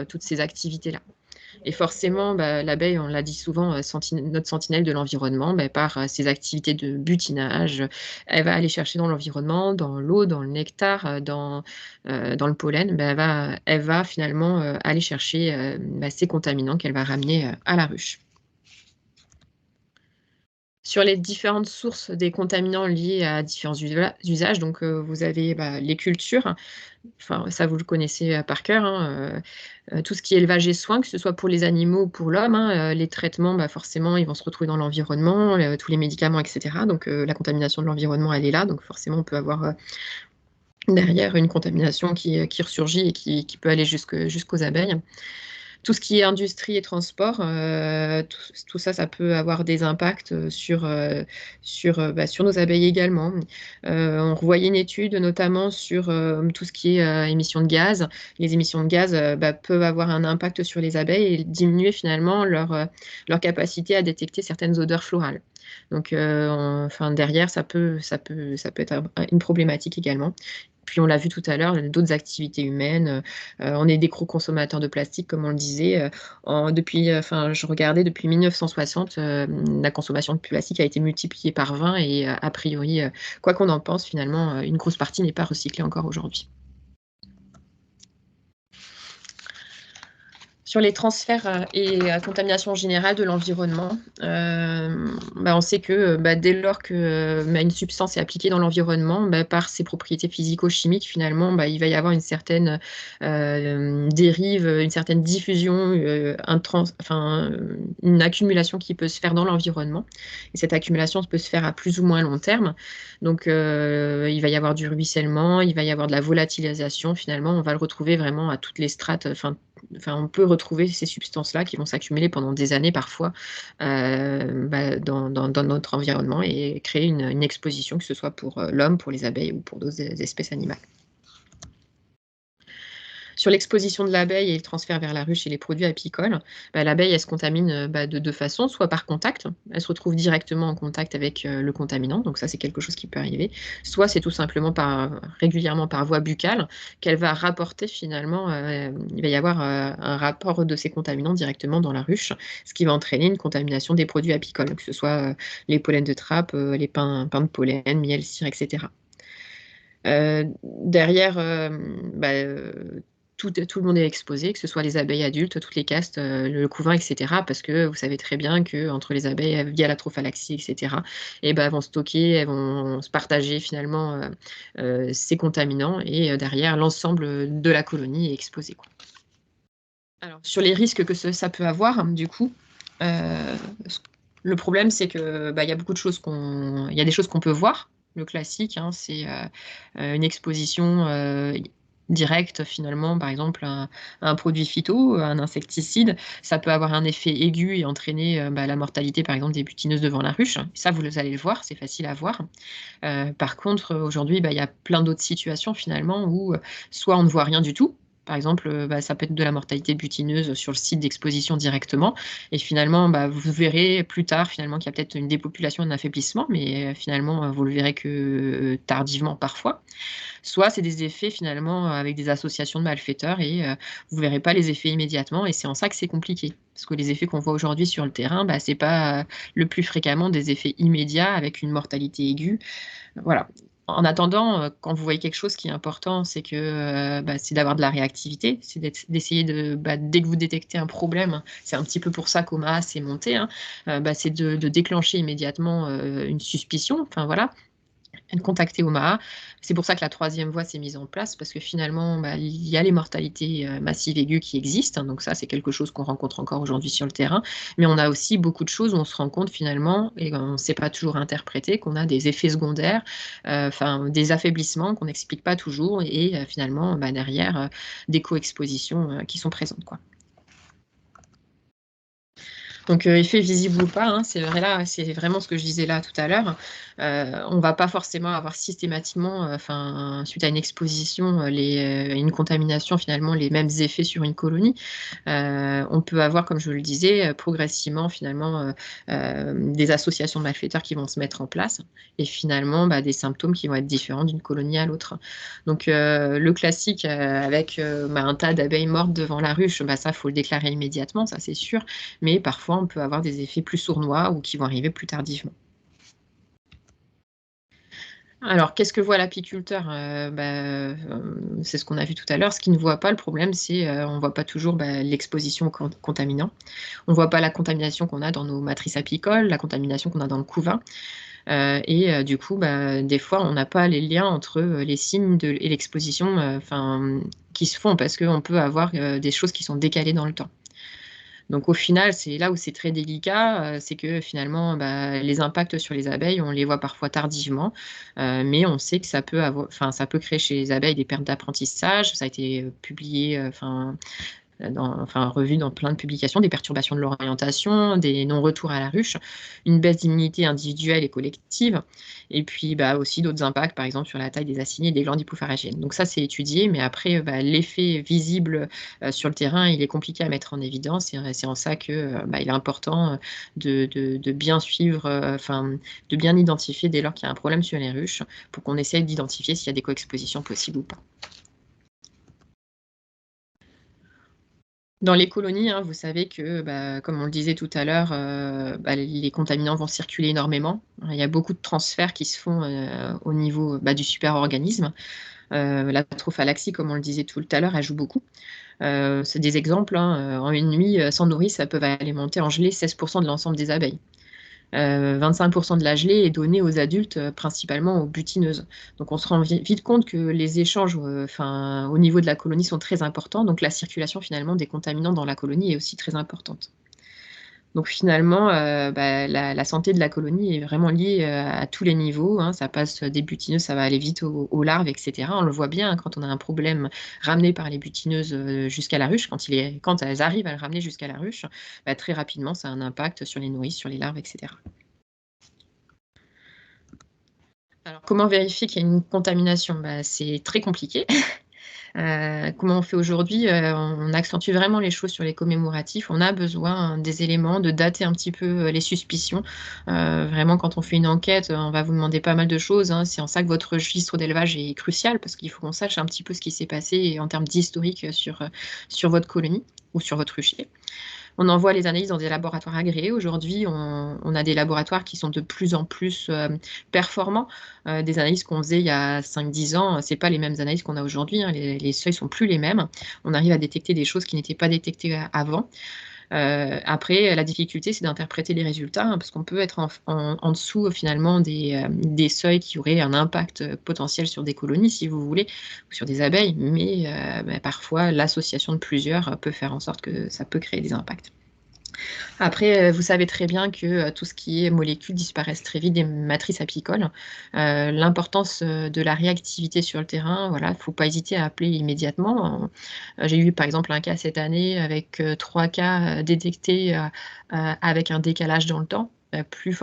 B: toutes ces activités-là. Et forcément, l'abeille, on l'a dit souvent, notre sentinelle de l'environnement, par ses activités de butinage, elle va aller chercher dans l'environnement, dans l'eau, dans le nectar, dans le pollen, elle va finalement aller chercher ces contaminants qu'elle va ramener à la ruche. Sur les différentes sources des contaminants liés à différents usages, donc vous avez les cultures, enfin ça vous le connaissez par cœur, tout ce qui est élevage et soins, que ce soit pour les animaux ou pour l'homme, les traitements, forcément ils vont se retrouver dans l'environnement, tous les médicaments, etc. Donc la contamination de l'environnement, elle est là, donc forcément on peut avoir derrière une contamination qui ressurgit et qui peut aller jusqu'aux abeilles. Tout ce qui est industrie et transport, tout ça, ça peut avoir des impacts sur nos abeilles également. On revoyait une étude notamment sur tout ce qui est émissions de gaz. Les émissions de gaz peuvent avoir un impact sur les abeilles et diminuer finalement leur capacité à détecter certaines odeurs florales. Donc, derrière, ça peut être une problématique également. Puis on l'a vu tout à l'heure, d'autres activités humaines. On est des gros consommateurs de plastique, comme on le disait. Je regardais depuis 1960, la consommation de plastique a été multipliée par 20 et a priori, quoi qu'on en pense, finalement, une grosse partie n'est pas recyclée encore aujourd'hui. Sur les transferts et contamination générale de l'environnement, on sait que dès lors que une substance est appliquée dans l'environnement, par ses propriétés physico-chimiques, finalement, il va y avoir une certaine dérive, une certaine diffusion, une accumulation qui peut se faire dans l'environnement. Et cette accumulation peut se faire à plus ou moins long terme. Donc, il va y avoir du ruissellement, il va y avoir de la volatilisation. Finalement, on va le retrouver vraiment à toutes les strates. On peut retrouver ces substances-là qui vont s'accumuler pendant des années parfois dans notre environnement et créer une exposition, que ce soit pour l'homme, pour les abeilles ou pour d'autres espèces animales. Sur l'exposition de l'abeille et le transfert vers la ruche et les produits apicoles, l'abeille, elle se contamine de deux façons, soit par contact, elle se retrouve directement en contact avec le contaminant, donc ça c'est quelque chose qui peut arriver, soit c'est tout simplement régulièrement par voie buccale qu'elle va rapporter finalement, il va y avoir un rapport de ces contaminants directement dans la ruche, ce qui va entraîner une contamination des produits apicoles, que ce soit les pollens de trappe, les pains de pollen, miel, cire, etc. Derrière, tout le monde est exposé, que ce soit les abeilles adultes, toutes les castes, le couvain, etc. Parce que vous savez très bien qu'entre les abeilles, via la trophalaxie, etc., elles vont stocker, elles vont se partager finalement ces contaminants et derrière, l'ensemble de la colonie est exposé, quoi. Alors, sur les risques que ça peut avoir, du coup, le problème, c'est que y a beaucoup de choses il y a des choses qu'on peut voir. Le classique, c'est une exposition directe, finalement, par exemple, un produit phyto, un insecticide. Ça peut avoir un effet aigu et entraîner la mortalité, par exemple, des butineuses devant la ruche. Ça, vous allez le voir, c'est facile à voir. Par contre, aujourd'hui, il y a plein d'autres situations, finalement, où soit on ne voit rien du tout, Par exemple, ça peut être de la mortalité butineuse sur le site d'exposition directement. Et finalement, vous verrez plus tard finalement qu'il y a peut-être une dépopulation, un affaiblissement, mais finalement, vous le verrez que tardivement parfois. Soit c'est des effets finalement avec des associations de malfaiteurs et vous verrez pas les effets immédiatement. Et c'est en ça que c'est compliqué. Parce que les effets qu'on voit aujourd'hui sur le terrain, c'est pas le plus fréquemment des effets immédiats avec une mortalité aiguë. Voilà. En attendant, quand vous voyez quelque chose qui est important, c'est que c'est d'avoir de la réactivité, c'est d'essayer de, dès que vous détectez un problème, c'est un petit peu pour ça qu'OMA s'est monté, hein, c'est de déclencher immédiatement une suspicion, enfin voilà, de contacter OMA. C'est pour ça que la troisième voie s'est mise en place, parce que finalement, il y a les mortalités massives aiguës qui existent, hein, donc ça, c'est quelque chose qu'on rencontre encore aujourd'hui sur le terrain, mais on a aussi beaucoup de choses où on se rend compte finalement, et on ne sait pas toujours interpréter, qu'on a des effets secondaires, des affaiblissements qu'on n'explique pas toujours, et finalement, derrière, des co-expositions qui sont présentes, quoi. Donc, effet visible ou pas, hein, c'est vraiment ce que je disais là tout à l'heure. On ne va pas forcément avoir systématiquement, suite à une exposition, une contamination, finalement, les mêmes effets sur une colonie. On peut avoir, comme je le disais, progressivement, finalement, des associations de malfaiteurs qui vont se mettre en place et finalement, des symptômes qui vont être différents d'une colonie à l'autre. Donc, le classique avec un tas d'abeilles mortes devant la ruche, ça, il faut le déclarer immédiatement, ça c'est sûr. Mais parfois, on peut avoir des effets plus sournois ou qui vont arriver plus tardivement. Alors, qu'est-ce que voit l'apiculteur? C'est ce qu'on a vu tout à l'heure. Ce qu'il ne voit pas, le problème, c'est on ne voit pas toujours l'exposition aux contaminants. On ne voit pas la contamination qu'on a dans nos matrices apicoles, la contamination qu'on a dans le couvain. Du coup, des fois, on n'a pas les liens entre les signes et l'exposition qui se font parce qu'on peut avoir des choses qui sont décalées dans le temps. Donc au final, c'est là où c'est très délicat, c'est que finalement, les impacts sur les abeilles, on les voit parfois tardivement, mais on sait que ça peut créer chez les abeilles des pertes d'apprentissage. Ça a été publié, revu dans plein de publications, des perturbations de l'orientation, des non-retours à la ruche, une baisse d'immunité individuelle et collective, et puis aussi d'autres impacts, par exemple sur la taille des acinées et des glandes hypopharyngéennes. Donc ça, c'est étudié, mais après, l'effet visible sur le terrain, il est compliqué à mettre en évidence, et c'est en ça que il est important de bien suivre, de bien identifier dès lors qu'il y a un problème sur les ruches, pour qu'on essaye d'identifier s'il y a des co-expositions possibles ou pas. Dans les colonies, hein, vous savez que, comme on le disait tout à l'heure, les contaminants vont circuler énormément. Il y a beaucoup de transferts qui se font au niveau du superorganisme. La trophalaxie, comme on le disait tout à l'heure, elle joue beaucoup. C'est des exemples, hein, en une nuit, sans nourrice, ça peut alimenter en gelée 16% de l'ensemble des abeilles. 25% de la gelée est donnée aux adultes, principalement aux butineuses. Donc on se rend vite compte que les échanges au niveau de la colonie sont très importants, donc la circulation finalement des contaminants dans la colonie est aussi très importante. Donc finalement, la santé de la colonie est vraiment liée à tous les niveaux, hein. Ça passe des butineuses, ça va aller vite aux larves, etc. On le voit bien, hein, quand on a un problème ramené par les butineuses jusqu'à la ruche, quand elles arrivent à le ramener jusqu'à la ruche, très rapidement, ça a un impact sur les nourrices, sur les larves, etc. Alors, comment vérifier qu'il y a une contamination? C'est très compliqué. Comment on fait aujourd'hui? On accentue vraiment les choses sur les commémoratifs. On a besoin des éléments, de dater un petit peu les suspicions. Vraiment, quand on fait une enquête, on va vous demander pas mal de choses, hein. C'est en ça que votre registre d'élevage est crucial, parce qu'il faut qu'on sache un petit peu ce qui s'est passé en termes d'historique sur votre colonie ou sur votre rucher. On envoie les analyses dans des laboratoires agréés. Aujourd'hui, on a des laboratoires qui sont de plus en plus performants. Des analyses qu'on faisait il y a 5-10 ans, ce n'est pas les mêmes analyses qu'on a aujourd'hui, hein. Les seuils ne sont plus les mêmes. On arrive à détecter des choses qui n'étaient pas détectées avant. Après, la difficulté, c'est d'interpréter les résultats, hein, parce qu'on peut être en dessous finalement des seuils qui auraient un impact potentiel sur des colonies, si vous voulez, ou sur des abeilles, mais parfois l'association de plusieurs peut faire en sorte que ça peut créer des impacts. Après, vous savez très bien que tout ce qui est molécules disparaissent très vite des matrices apicoles. L'importance de la réactivité sur le terrain, voilà, il ne faut pas hésiter à appeler immédiatement. J'ai eu par exemple un cas cette année avec 3 cas détectés avec un décalage dans le temps. plus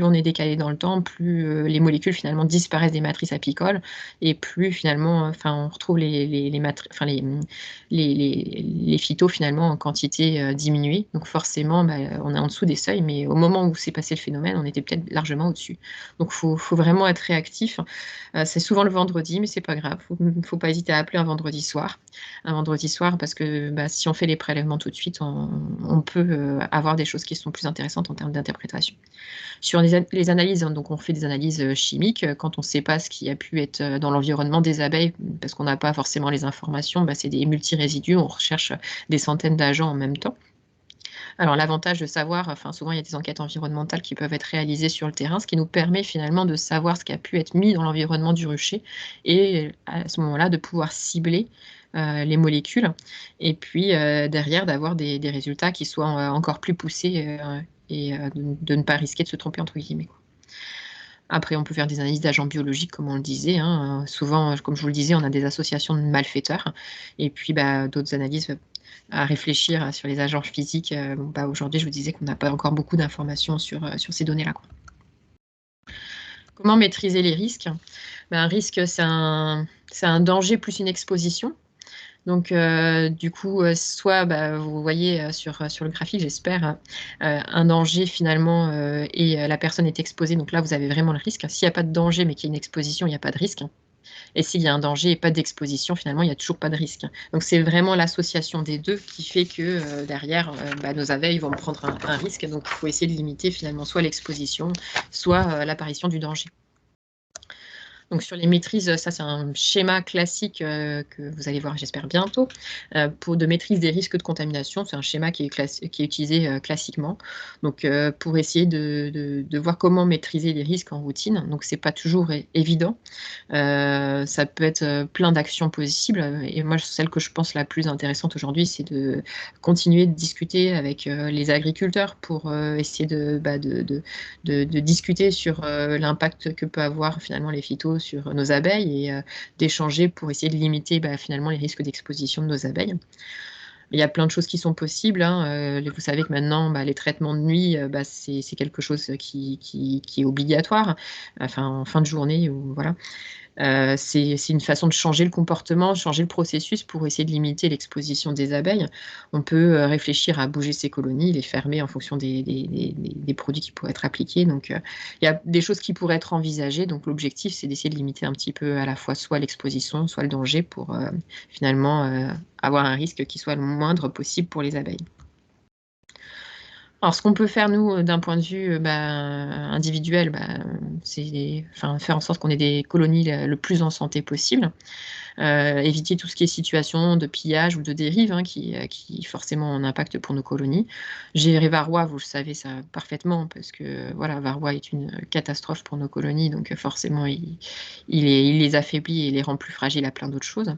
B: on est décalé dans le temps, plus les molécules finalement disparaissent des matrices apicoles et plus finalement, on retrouve les phytos finalement en quantité diminuée. Donc forcément, on est en dessous des seuils, mais au moment où s'est passé le phénomène, on était peut-être largement au-dessus. Donc faut vraiment être réactif. C'est souvent le vendredi, mais c'est pas grave. Faut pas hésiter à appeler un vendredi soir. Un vendredi soir, parce que si on fait les prélèvements tout de suite, on peut avoir des choses qui sont plus intéressantes en termes d'interprétation. Sur les analyses, donc on fait des analyses chimiques. Quand on ne sait pas ce qui a pu être dans l'environnement des abeilles, parce qu'on n'a pas forcément les informations, c'est des multirésidus, on recherche des centaines d'agents en même temps. Alors l'avantage de savoir, souvent il y a des enquêtes environnementales qui peuvent être réalisées sur le terrain, ce qui nous permet finalement de savoir ce qui a pu être mis dans l'environnement du rucher et à ce moment-là de pouvoir cibler les molécules et puis derrière d'avoir des résultats qui soient encore plus poussés et de ne pas risquer de se tromper entre guillemets, quoi. Après, on peut faire des analyses d'agents biologiques, comme on le disait, hein. Souvent, comme je vous le disais, on a des associations de malfaiteurs et puis d'autres analyses à réfléchir sur les agents physiques. Aujourd'hui, je vous disais qu'on n'a pas encore beaucoup d'informations sur ces données-là, quoi. Comment maîtriser les risques? Un risque, c'est un danger plus une exposition. Donc, du coup, soit vous voyez sur le graphique, j'espère, un danger finalement et la personne est exposée. Donc là, vous avez vraiment le risque. S'il n'y a pas de danger mais qu'il y a une exposition, il n'y a pas de risque. Et s'il y a un danger et pas d'exposition, finalement, il n'y a toujours pas de risque. Donc, c'est vraiment l'association des deux qui fait que derrière, nos abeilles vont prendre un risque. Donc, il faut essayer de limiter finalement soit l'exposition, soit l'apparition du danger. Donc sur les maîtrises, ça c'est un schéma classique que vous allez voir, j'espère bientôt, de maîtrise des risques de contamination. C'est un schéma qui est utilisé classiquement. Donc pour essayer de voir comment maîtriser les risques en routine. Donc c'est pas toujours évident. Ça peut être plein d'actions possibles. Et moi, celle que je pense la plus intéressante aujourd'hui, c'est de continuer de discuter avec les agriculteurs pour essayer de discuter sur l'impact que peut avoir finalement les phytos sur nos abeilles et d'échanger pour essayer de limiter finalement les risques d'exposition de nos abeilles. Il y a plein de choses qui sont possibles, hein. Vous savez que maintenant, les traitements de nuit, c'est quelque chose qui est obligatoire, en fin de journée, ou voilà. C'est une façon de changer le comportement, changer le processus pour essayer de limiter l'exposition des abeilles. On peut réfléchir à bouger ces colonies, les fermer en fonction des produits qui pourraient être appliqués. Donc, il y a des choses qui pourraient être envisagées. Donc, l'objectif, c'est d'essayer de limiter un petit peu à la fois soit l'exposition, soit le danger pour finalement avoir un risque qui soit le moindre possible pour les abeilles. Alors, ce qu'on peut faire, nous, d'un point de vue individuel, c'est faire en sorte qu'on ait des colonies le plus en santé possible. Éviter tout ce qui est situation de pillage ou de dérive qui forcément ont un impact pour nos colonies. Gérer varroa, vous le savez ça parfaitement, parce que voilà, varroa est une catastrophe pour nos colonies, donc forcément il les affaiblit et les rend plus fragiles à plein d'autres choses.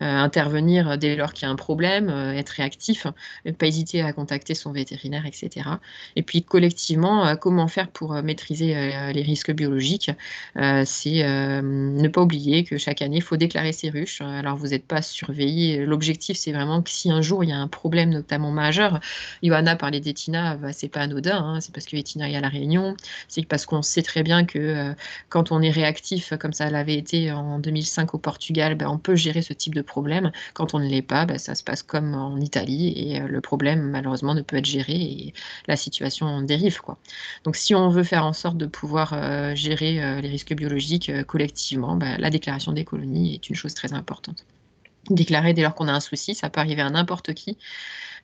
B: Intervenir dès lors qu'il y a un problème, être réactif, ne pas hésiter à contacter son vétérinaire, etc. Et puis collectivement, comment faire pour maîtriser les risques biologiques? C'est ne pas oublier que chaque année, il faut déclarer ses ruches. Alors vous n'êtes pas surveillé. L'objectif, c'est vraiment que si un jour il y a un problème notamment majeur, Johanna parlait d'Etina, c'est pas anodin, hein, c'est parce que Etina est à La Réunion, c'est parce qu'on sait très bien que quand on est réactif, comme ça l'avait été en 2005 au Portugal, on peut gérer ce type de problème. Quand on ne l'est pas, ça se passe comme en Italie et le problème malheureusement ne peut être géré et la situation dérive, quoi. Donc si on veut faire en sorte de pouvoir gérer les risques biologiques collectivement, la déclaration des colonies est une chose très importante. Déclarer dès lors qu'on a un souci, ça peut arriver à n'importe qui.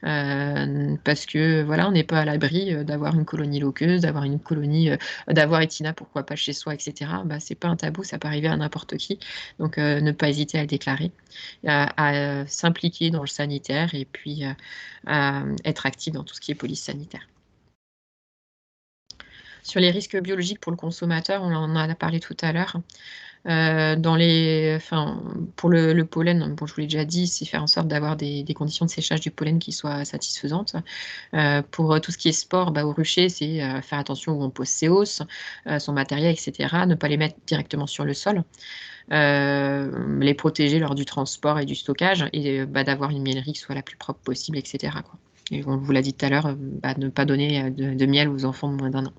B: Parce que voilà, on n'est pas à l'abri d'avoir une colonie loqueuse, d'avoir une colonie, d'avoir Etina, pourquoi pas chez soi, etc. C'est pas un tabou, ça peut arriver à n'importe qui. Donc ne pas hésiter à le déclarer, à s'impliquer dans le sanitaire et puis à être actif dans tout ce qui est police sanitaire. Sur les risques biologiques pour le consommateur, on en a parlé tout à l'heure. Pour le pollen, je vous l'ai déjà dit, c'est faire en sorte d'avoir des conditions de séchage du pollen qui soient satisfaisantes. Pour tout ce qui est sport, au rucher, c'est faire attention où on pose ses hausses, son matériel, etc. Ne pas les mettre directement sur le sol. Les protéger lors du transport et du stockage et d'avoir une miellerie qui soit la plus propre possible, etc., quoi. Et on vous l'a dit tout à l'heure, ne pas donner de miel aux enfants de moins d'1 an.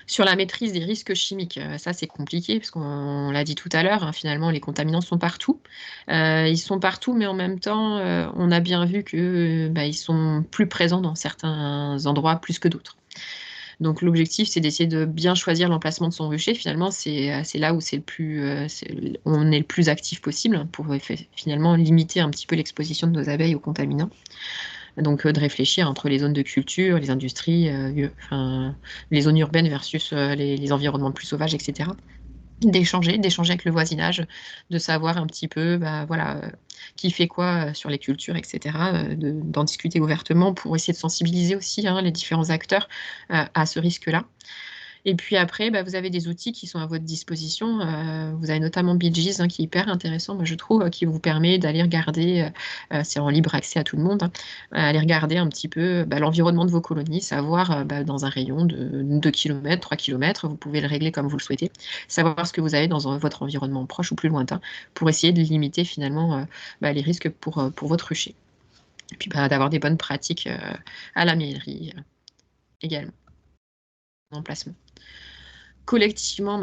B: Sur la maîtrise des risques chimiques, ça c'est compliqué parce qu'on l'a dit tout à l'heure, hein, finalement les contaminants sont partout. Ils sont partout, mais en même temps, on a bien vu que, ils sont plus présents dans certains endroits plus que d'autres. Donc l'objectif, c'est d'essayer de bien choisir l'emplacement de son rucher. Finalement, c'est là où on est le plus actif possible pour finalement limiter un petit peu l'exposition de nos abeilles aux contaminants. Donc de réfléchir entre les zones de culture, les industries, les zones urbaines versus les environnements plus sauvages, etc. D'échanger avec le voisinage, de savoir un petit peu qui fait quoi sur les cultures, etc. D'en discuter ouvertement pour essayer de sensibiliser aussi les différents acteurs à ce risque-là. Et puis après, vous avez des outils qui sont à votre disposition. Vous avez notamment Beegees, qui est hyper intéressant, moi je trouve, qui vous permet d'aller regarder, c'est en libre accès à tout le monde, aller regarder un petit peu l'environnement de vos colonies, savoir dans un rayon de 2 km, 3 km, vous pouvez le régler comme vous le souhaitez, savoir ce que vous avez dans votre environnement proche ou plus lointain, pour essayer de limiter finalement les risques pour votre rucher. Et puis d'avoir des bonnes pratiques à la miellerie également, en emplacement. Collectivement,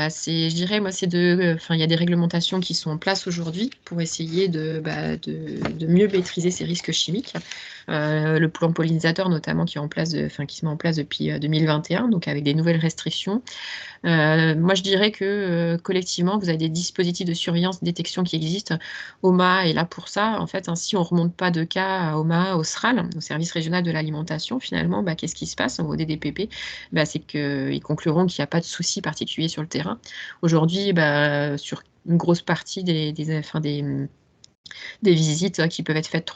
B: c'est, je dirais, moi, il y a des réglementations qui sont en place aujourd'hui pour essayer de mieux maîtriser ces risques chimiques. Le plan pollinisateur, notamment, qui se met en place depuis 2021, donc avec des nouvelles restrictions. Moi, je dirais que collectivement, vous avez des dispositifs de surveillance, détection qui existent. OMA est là pour ça. En fait, si on ne remonte pas de cas à OMA, au SRAL, au service régional de l'alimentation, finalement, qu'est-ce qui se passe au DDPP? C'est qu'ils concluront qu'il n'y a pas de souci particulier sur le terrain. Aujourd'hui, sur une grosse partie des visites qui peuvent être faites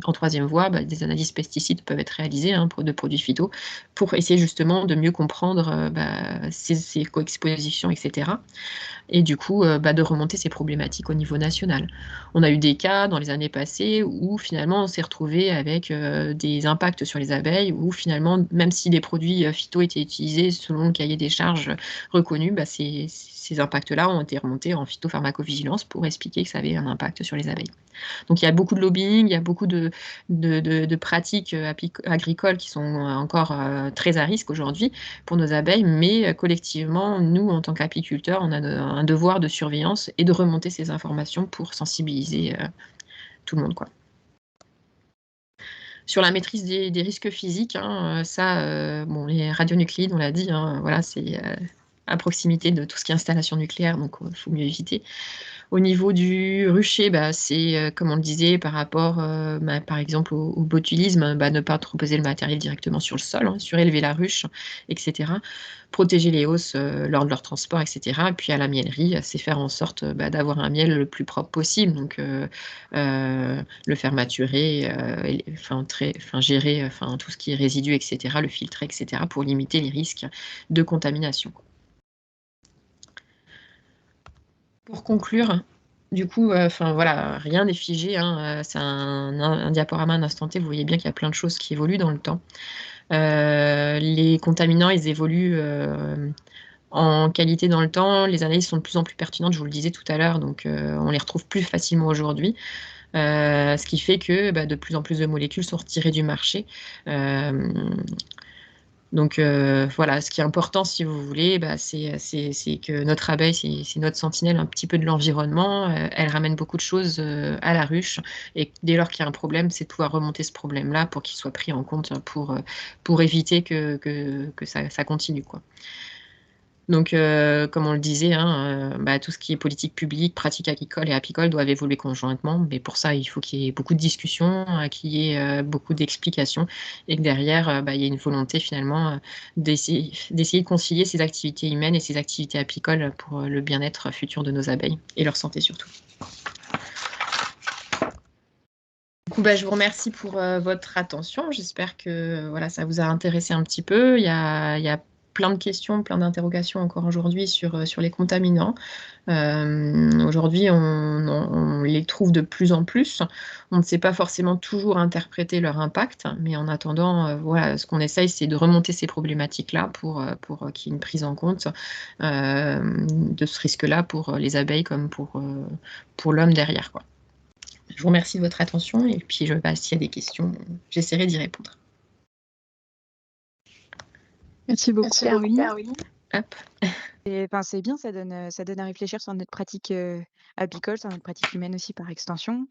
B: en troisième voie, des analyses pesticides peuvent être réalisées de produits phyto pour essayer justement de mieux comprendre ces co-expositions, etc. Et du coup, de remonter ces problématiques au niveau national. On a eu des cas dans les années passées où finalement on s'est retrouvé avec des impacts sur les abeilles, où finalement, même si les produits phyto étaient utilisés selon le cahier des charges reconnu, ces impacts-là ont été remontés en phytopharmacovigilance pour expliquer que ça avait un impact sur les abeilles. Donc il y a beaucoup de lobbying, il y a beaucoup de pratiques agricoles qui sont encore très à risque aujourd'hui pour nos abeilles, mais collectivement, nous, en tant qu'apiculteurs, on a un devoir de surveillance et de remonter ces informations pour sensibiliser tout le monde, quoi. Sur la maîtrise des risques physiques, les radionucléides, on l'a dit, c'est à proximité de tout ce qui est installation nucléaire, donc il faut mieux éviter. Au niveau du rucher, c'est, comme on le disait, par rapport, par exemple, au botulisme, ne pas trop poser le matériel directement sur le sol, surélever la ruche, etc. Protéger les hausses lors de leur transport, etc. Et puis à la miellerie, c'est faire en sorte d'avoir un miel le plus propre possible, donc le faire maturer, gérer tout ce qui est résidus, etc., le filtrer, etc., pour limiter les risques de contamination. Pour conclure, du coup, rien n'est figé, c'est un diaporama, un instant T. Vous voyez bien qu'il y a plein de choses qui évoluent dans le temps. Les contaminants, ils évoluent en qualité dans le temps. Les analyses sont de plus en plus pertinentes, je vous le disais tout à l'heure, donc on les retrouve plus facilement aujourd'hui. Ce qui fait que de plus en plus de molécules sont retirées du marché. Donc ce qui est important, si vous voulez, c'est que notre abeille, c'est notre sentinelle un petit peu de l'environnement. Elle ramène beaucoup de choses à la ruche. Et dès lors qu'il y a un problème, c'est de pouvoir remonter ce problème-là pour qu'il soit pris en compte pour éviter que ça continue, quoi. Donc, comme on le disait, tout ce qui est politique publique, pratique agricole et apicole doivent évoluer conjointement. Mais pour ça, il faut qu'il y ait beaucoup de discussions, qu'il y ait beaucoup d'explications et que derrière, il y ait une volonté finalement d'essayer de concilier ces activités humaines et ces activités apicoles pour le bien-être futur de nos abeilles et leur santé surtout. Du coup, je vous remercie pour votre attention. J'espère que ça vous a intéressé un petit peu. Il y a plein de questions, plein d'interrogations encore aujourd'hui sur les contaminants. Aujourd'hui, on les trouve de plus en plus. On ne sait pas forcément toujours interpréter leur impact, mais en attendant, ce qu'on essaye, c'est de remonter ces problématiques-là pour qu'il y ait une prise en compte de ce risque-là pour les abeilles comme pour l'homme derrière, quoi. Je vous remercie de votre attention et puis s'il y a des questions, j'essaierai d'y répondre.
A: Merci beaucoup,
B: Merci beaucoup,
A: Caroline.
B: Caroline. Hop.
A: Et enfin, c'est bien, ça donne à réfléchir sur notre pratique, apicole, sur notre pratique humaine aussi par extension.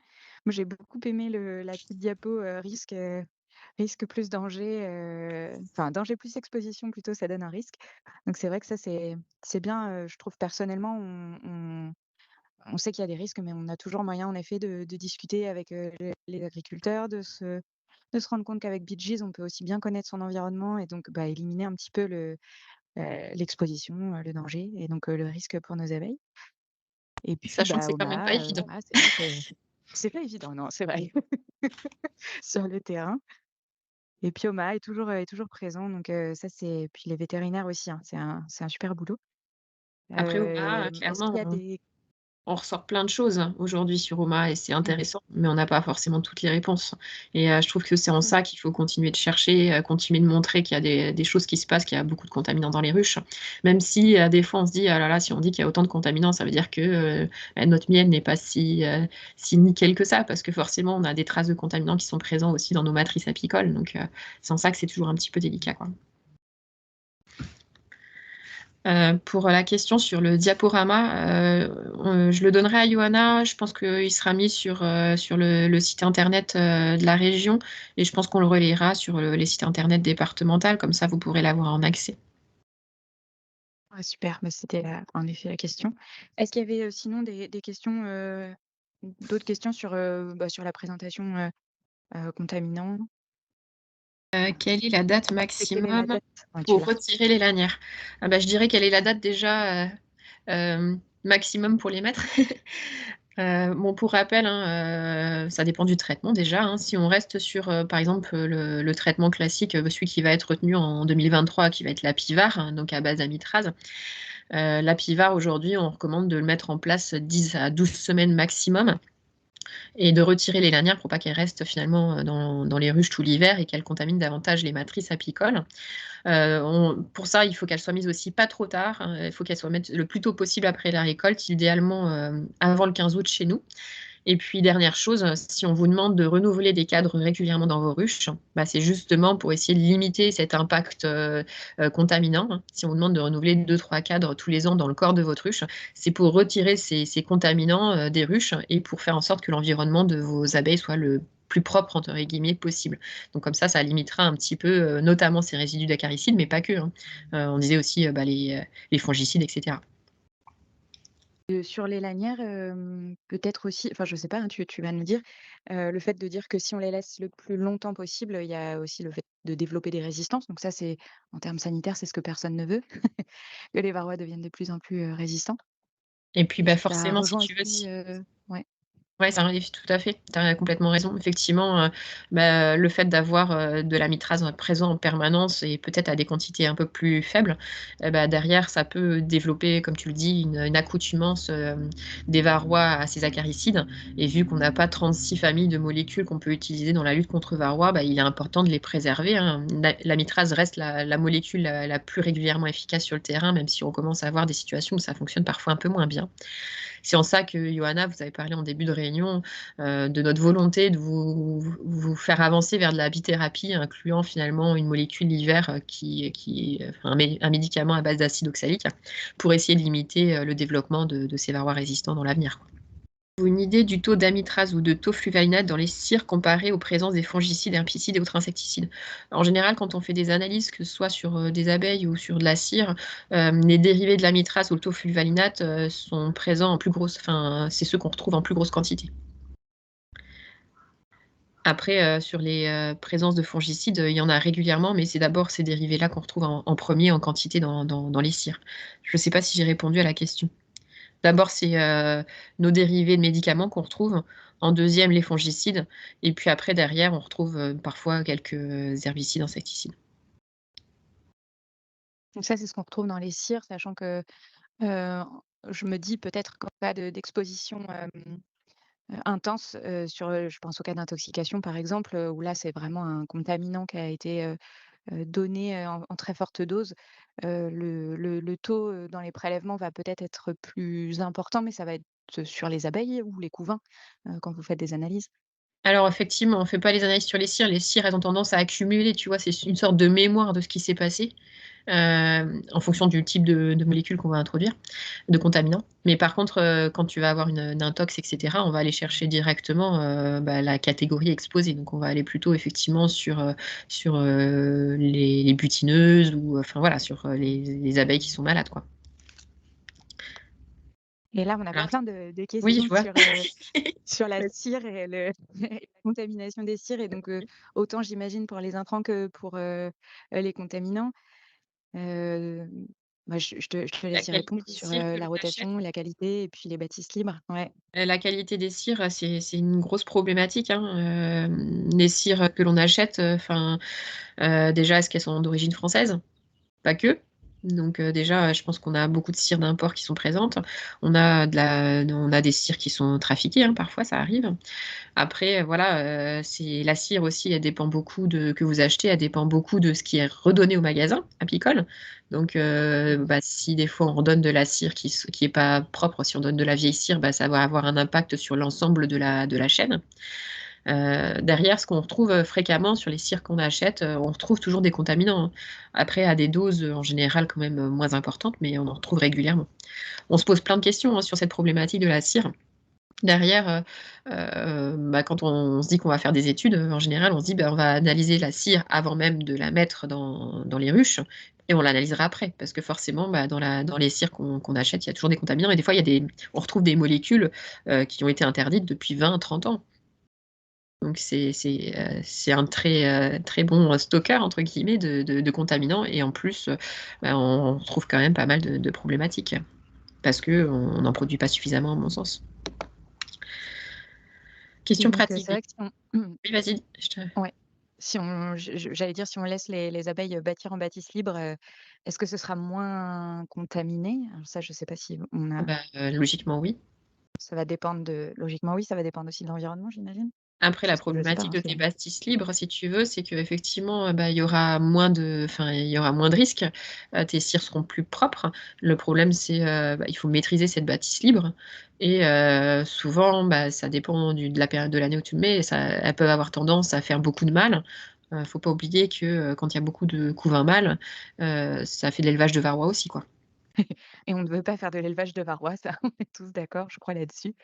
A: Moi, j'ai beaucoup aimé la petite diapo, risque plus danger, enfin danger plus exposition plutôt, ça donne un risque. Donc c'est vrai que ça c'est bien, je trouve personnellement on sait qu'il y a des risques, mais on a toujours moyen en effet de discuter avec, les agriculteurs, de se rendre compte qu'avec Beegees, on peut aussi bien connaître son environnement et donc, bah, éliminer un petit peu l'exposition, le danger et donc, le risque pour nos abeilles. Et puis,
B: Sachant que
A: bah,
B: c'est quand même pas évident.
A: Oma, c'est vrai que c'est pas évident, non, c'est vrai, sur le terrain. Et puis Oma est toujours présent donc, ça c'est puis les vétérinaires aussi, hein, c'est un super boulot.
B: Après Oma,
A: Est-ce qu'il
B: clairement,
A: y a des
B: on ressort plein de choses aujourd'hui sur Oma et c'est
A: mmh,
B: intéressant, mais on n'a pas forcément toutes les réponses et je trouve que c'est en
A: mmh,
B: ça qu'il faut continuer de chercher, continuer de montrer qu'il y a des choses qui se passent, qu'il y a beaucoup de contaminants dans les ruches. Même si, des fois on se dit: «Ah là là, si on dit qu'il y a autant de contaminants, ça veut dire que, notre miel n'est pas si nickel que ça», parce que forcément on a des traces de contaminants qui sont présents aussi dans nos matrices apicoles, donc c'est en ça que c'est toujours un petit peu délicat, quoi. Pour la question sur le diaporama, je le donnerai à Johanna. Je pense qu'il sera mis sur le site internet, de la région et je pense qu'on le relayera sur, les sites internet départemental, comme ça vous pourrez l'avoir en accès.
A: ouais, super, bah, c'était, en effet la question. Est-ce qu'il y avait, sinon des questions, d'autres questions sur, bah, sur la présentation, contaminants?
B: Quelle est la date
A: Et quelle est la
B: maximum
A: date? Ouais, tu
B: pour
A: l'as.
B: retirer les lanières? Ah bah, je dirais quelle est la date déjà, maximum pour les mettre. Bon, pour rappel, hein, ça dépend du traitement déjà, hein. Si on reste sur, par exemple, le traitement classique, celui qui va être retenu en 2023, qui va être l'Apivar, hein, donc à base d'amitrase. L'Apivar aujourd'hui, on recommande de le mettre en place 10 à 12 semaines maximum et de retirer les lanières pour pas qu'elles restent finalement, dans les ruches tout l'hiver et qu'elles contaminent davantage les matrices apicoles. Pour ça, il faut qu'elle soit mise aussi pas trop tard, hein, il faut qu'elle soit mise le plus tôt possible après la récolte, idéalement, avant le 15 août chez nous. Et puis dernière chose, si on vous demande de renouveler des cadres régulièrement dans vos ruches, bah, c'est justement pour essayer de limiter cet impact, contaminant, hein. Si on vous demande de renouveler 2-3 cadres tous les ans dans le corps de votre ruche, c'est pour retirer ces contaminants, des ruches et pour faire en sorte que l'environnement de vos abeilles soit le plus «propre» entre guillemets possible. Donc comme ça limitera un petit peu, notamment ces résidus d'acaricides, mais pas que, hein. On disait aussi, les fongicides et cetera.
A: Sur les lanières, peut-être aussi enfin je sais pas, hein, tu vas nous dire, le fait de dire que si on les laisse le plus longtemps possible, il y a aussi le fait de développer des résistances. Donc ça, c'est en termes sanitaires, c'est ce que personne ne veut, que les varrois deviennent de plus en plus, résistants.
B: Et puis,
A: Est-ce
B: bah,
A: que ça
B: forcément si
A: rejoint
B: tu veux,
A: aussi, ouais.
B: ouais, ça arrive, tout à fait. Tu as complètement raison. Effectivement, le fait d'avoir, de l'amitrase présent en permanence et peut-être à des quantités un peu plus faibles, derrière, ça peut développer, comme tu le dis, une accoutumance, des varrois à ces acaricides et vu qu'on n'a pas 36 familles de molécules qu'on peut utiliser dans la lutte contre varroa, il est important de les préserver, hein. L'amitrase reste la molécule la plus régulièrement efficace sur le terrain, même si on commence à avoir des situations où ça fonctionne parfois un peu moins bien. C'est en ça que Johanna, vous avez parlé en début de réunion, de notre volonté de vous faire avancer vers de la bithérapie, incluant finalement une molécule l'hiver, enfin un médicament à base d'acide oxalique, pour essayer de limiter, le développement de ces varrois résistants dans l'avenir, quoi. Avez-vous une idée du taux d'amitrase ou de tofluvalinate dans les cires comparé aux présences des fongicides, herbicides et autres insecticides? En général, quand on fait des analyses, que ce soit sur, des abeilles ou sur de la cire, les dérivés de l'amitrase ou le tofluvalinate, sont présents en plus grosse enfin, c'est ceux qu'on retrouve en plus grosse quantité. Après, sur les, présences de fongicides, il y en a régulièrement, mais c'est d'abord ces dérivés-là qu'on retrouve en 1er en quantité dans les cires. Je ne sais pas si j'ai répondu à la question. D'abord, c'est, nos dérivés de médicaments qu'on retrouve. En deuxième, les fongicides et puis après derrière, on retrouve, parfois quelques, herbicides, insecticides.
A: Donc ça, c'est ce qu'on retrouve dans les cires, sachant que, heu, je me dis peut-être qu'en cas d'exposition, intense, je pense au cas d'intoxication par exemple, où là, c'est vraiment un contaminant qui a été, donné, en très forte dose, le taux, dans les prélèvements va peut-être être plus important, mais ça va être sur les abeilles ou les couvains, quand vous faites des analyses?
B: Alors effectivement, on fait pas les analyses sur les cires. Les cires, elles ont tendance à accumuler, tu vois? C'est une sorte de mémoire de ce qui s'est passé, en fonction du type de molécules qu'on va introduire, de contaminants. Mais par contre, quand tu vas avoir une intox et cetera, on va aller chercher directement, la catégorie exposée. Donc on va aller plutôt effectivement sur les butineuses ou enfin voilà, sur, les abeilles qui sont malades, quoi.
A: Et là, on avait
B: Alors
A: plein de
B: oui, je
A: questions
B: vois.
A: sur la
B: Vas-y.
A: cire et le et la contamination des cires et donc autant j'imagine pour les intrants que pour, les contaminants. Heu, bah, je te
B: La
A: laisse y
B: qualité
A: répondre
B: des
A: sur,
B: cires que
A: la
B: l'on achète.
A: rotation, la qualité et puis les bâtisses libres. Ouais.
B: La qualité des cires, c'est une grosse problématique, hein, les cires que l'on achète, enfin, déjà, est-ce qu'elles sont d'origine française? Pas que. Donc déjà, je pense qu'on a beaucoup de cires d'import qui sont présentes. On a des cires qui sont trafiquées, hein, parfois, ça arrive. Après, voilà, c'est la cire aussi, elle dépend beaucoup de que vous achetez, elle dépend beaucoup de ce qui est redonné au magasin apicole. Donc si des fois on redonne de la cire qui est pas propre, si on donne de la vieille cire, ça va avoir un impact sur l'ensemble de la chaîne. Derrière, ce qu'on retrouve, fréquemment sur les cires qu'on achète, on retrouve toujours des contaminants, hein. Après à des doses, en général quand même, moins importantes, mais on en retrouve régulièrement. On se pose plein de questions, hein, sur cette problématique de la cire. Derrière, quand on se dit qu'on va faire des études, en général, on se dit: «On va analyser la cire avant même de la mettre dans les ruches et on l'analysera après». Parce que forcément, dans les cires qu'on achète, il y a toujours des contaminants et des fois, on retrouve des molécules, qui ont été interdites depuis 20-30 ans. Donc c'est un très bon, «stockeur» entre guillemets de contaminants et en plus, on retrouve quand même pas mal de problématiques parce qu'on n'en produit pas suffisamment à mon sens.
A: Et
B: Question
A: donc
B: pratique.
A: c'est vrai que si on
B: Oui, vas-y, je te
A: ouais, si on j'allais dire si on laisse les abeilles, bâtir en bâtisse libre, est-ce que ce sera moins contaminé? Alors ça, je sais pas si on a
B: logiquement oui.
A: ça va dépendre de logiquement oui, ça va dépendre aussi de l'environnement, j'imagine?
B: Après la
A: Parce que je sais pas,
B: problématique
A: hein,
B: de
A: c'est
B: tes bâtisses libres, si tu veux, c'est qu'effectivement, il y aura moins il y aura moins de risques, tes cires seront plus propres. Le problème, c'est, il faut maîtriser cette bâtisse libre et souvent, ça dépend de la période de l'année où tu le mets, elles peuvent avoir tendance à faire beaucoup de mâle. Faut pas oublier que, quand il y a beaucoup de couvains mâles, ça fait de l'élevage de varroa aussi, quoi.
A: et on ne veut pas faire de l'élevage de varroa, ça, on est tous d'accord, je crois là-dessus.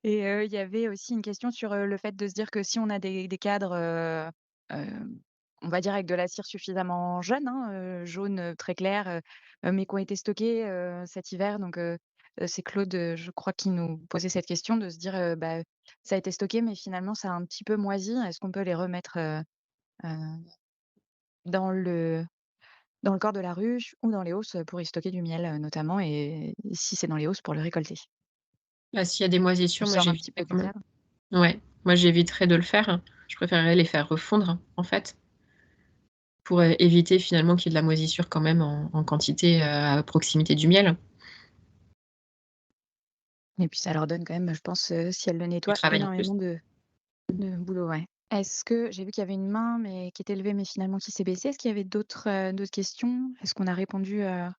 A: Et il y avait aussi une question sur, le fait de se dire que si on a des cadres, on va dire avec de la cire suffisamment jeune, hein, jaune, très clair, mais qui ont été stockés, cet hiver donc c'est Claude, je crois qui nous posait cette question de se dire, ça a été stocké mais finalement ça a un petit peu moisi. Est-ce qu'on peut les remettre, heu, dans le dans le corps de la ruche ou dans les hausses, pour y stocker du miel, notamment et si c'est dans les hausses pour le récolter?
B: S'il y a des
A: On
B: moisissures, moi
A: sort un petit
B: j'éviterais
A: peu
B: quand
A: du
B: même.
A: cadre.
B: Ouais, moi j'éviterais de le faire. Je préférerais les faire refondre, en fait. Pour, éviter finalement qu'il y ait de la moisissure quand même en quantité, à proximité du miel.
A: Et puis ça leur donne quand même, je pense, si elles le
B: Du
A: nettoient,
B: travail en plus.
A: énormément de boulot, ouais. Est-ce que j'ai vu qu'il y avait une main, mais qui était levée, mais finalement qui s'est baissée. Est-ce qu'il y avait d'autres questions? Est-ce qu'on a répondu à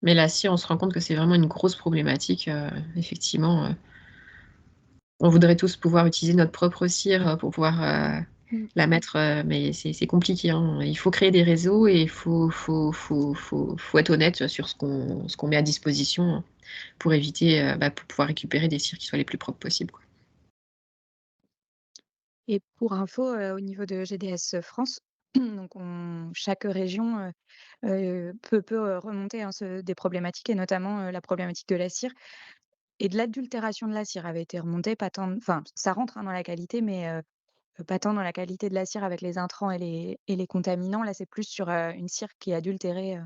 B: Mais là, si on se rend compte que c'est vraiment une grosse problématique, effectivement, on voudrait tous pouvoir utiliser notre propre cire, pour pouvoir,
A: mmh,
B: la mettre, mais c'est compliqué, hein. Il faut créer des réseaux et il faut être honnête sur ce qu'on met à disposition pour éviter, pour pouvoir récupérer des cires qui soient les plus propres possibles, quoi.
A: et pour info, au niveau de GDS France, donc chaque région, peut remonter, hein, des problématiques et notamment, la problématique de la cire et de l'adultération de la cire avait été remontée, pas tant enfin, ça rentre, hein, dans la qualité, mais pas tant dans la qualité de la cire avec les intrants et les contaminants. Là, c'est plus sur, une cire qui est adultérée,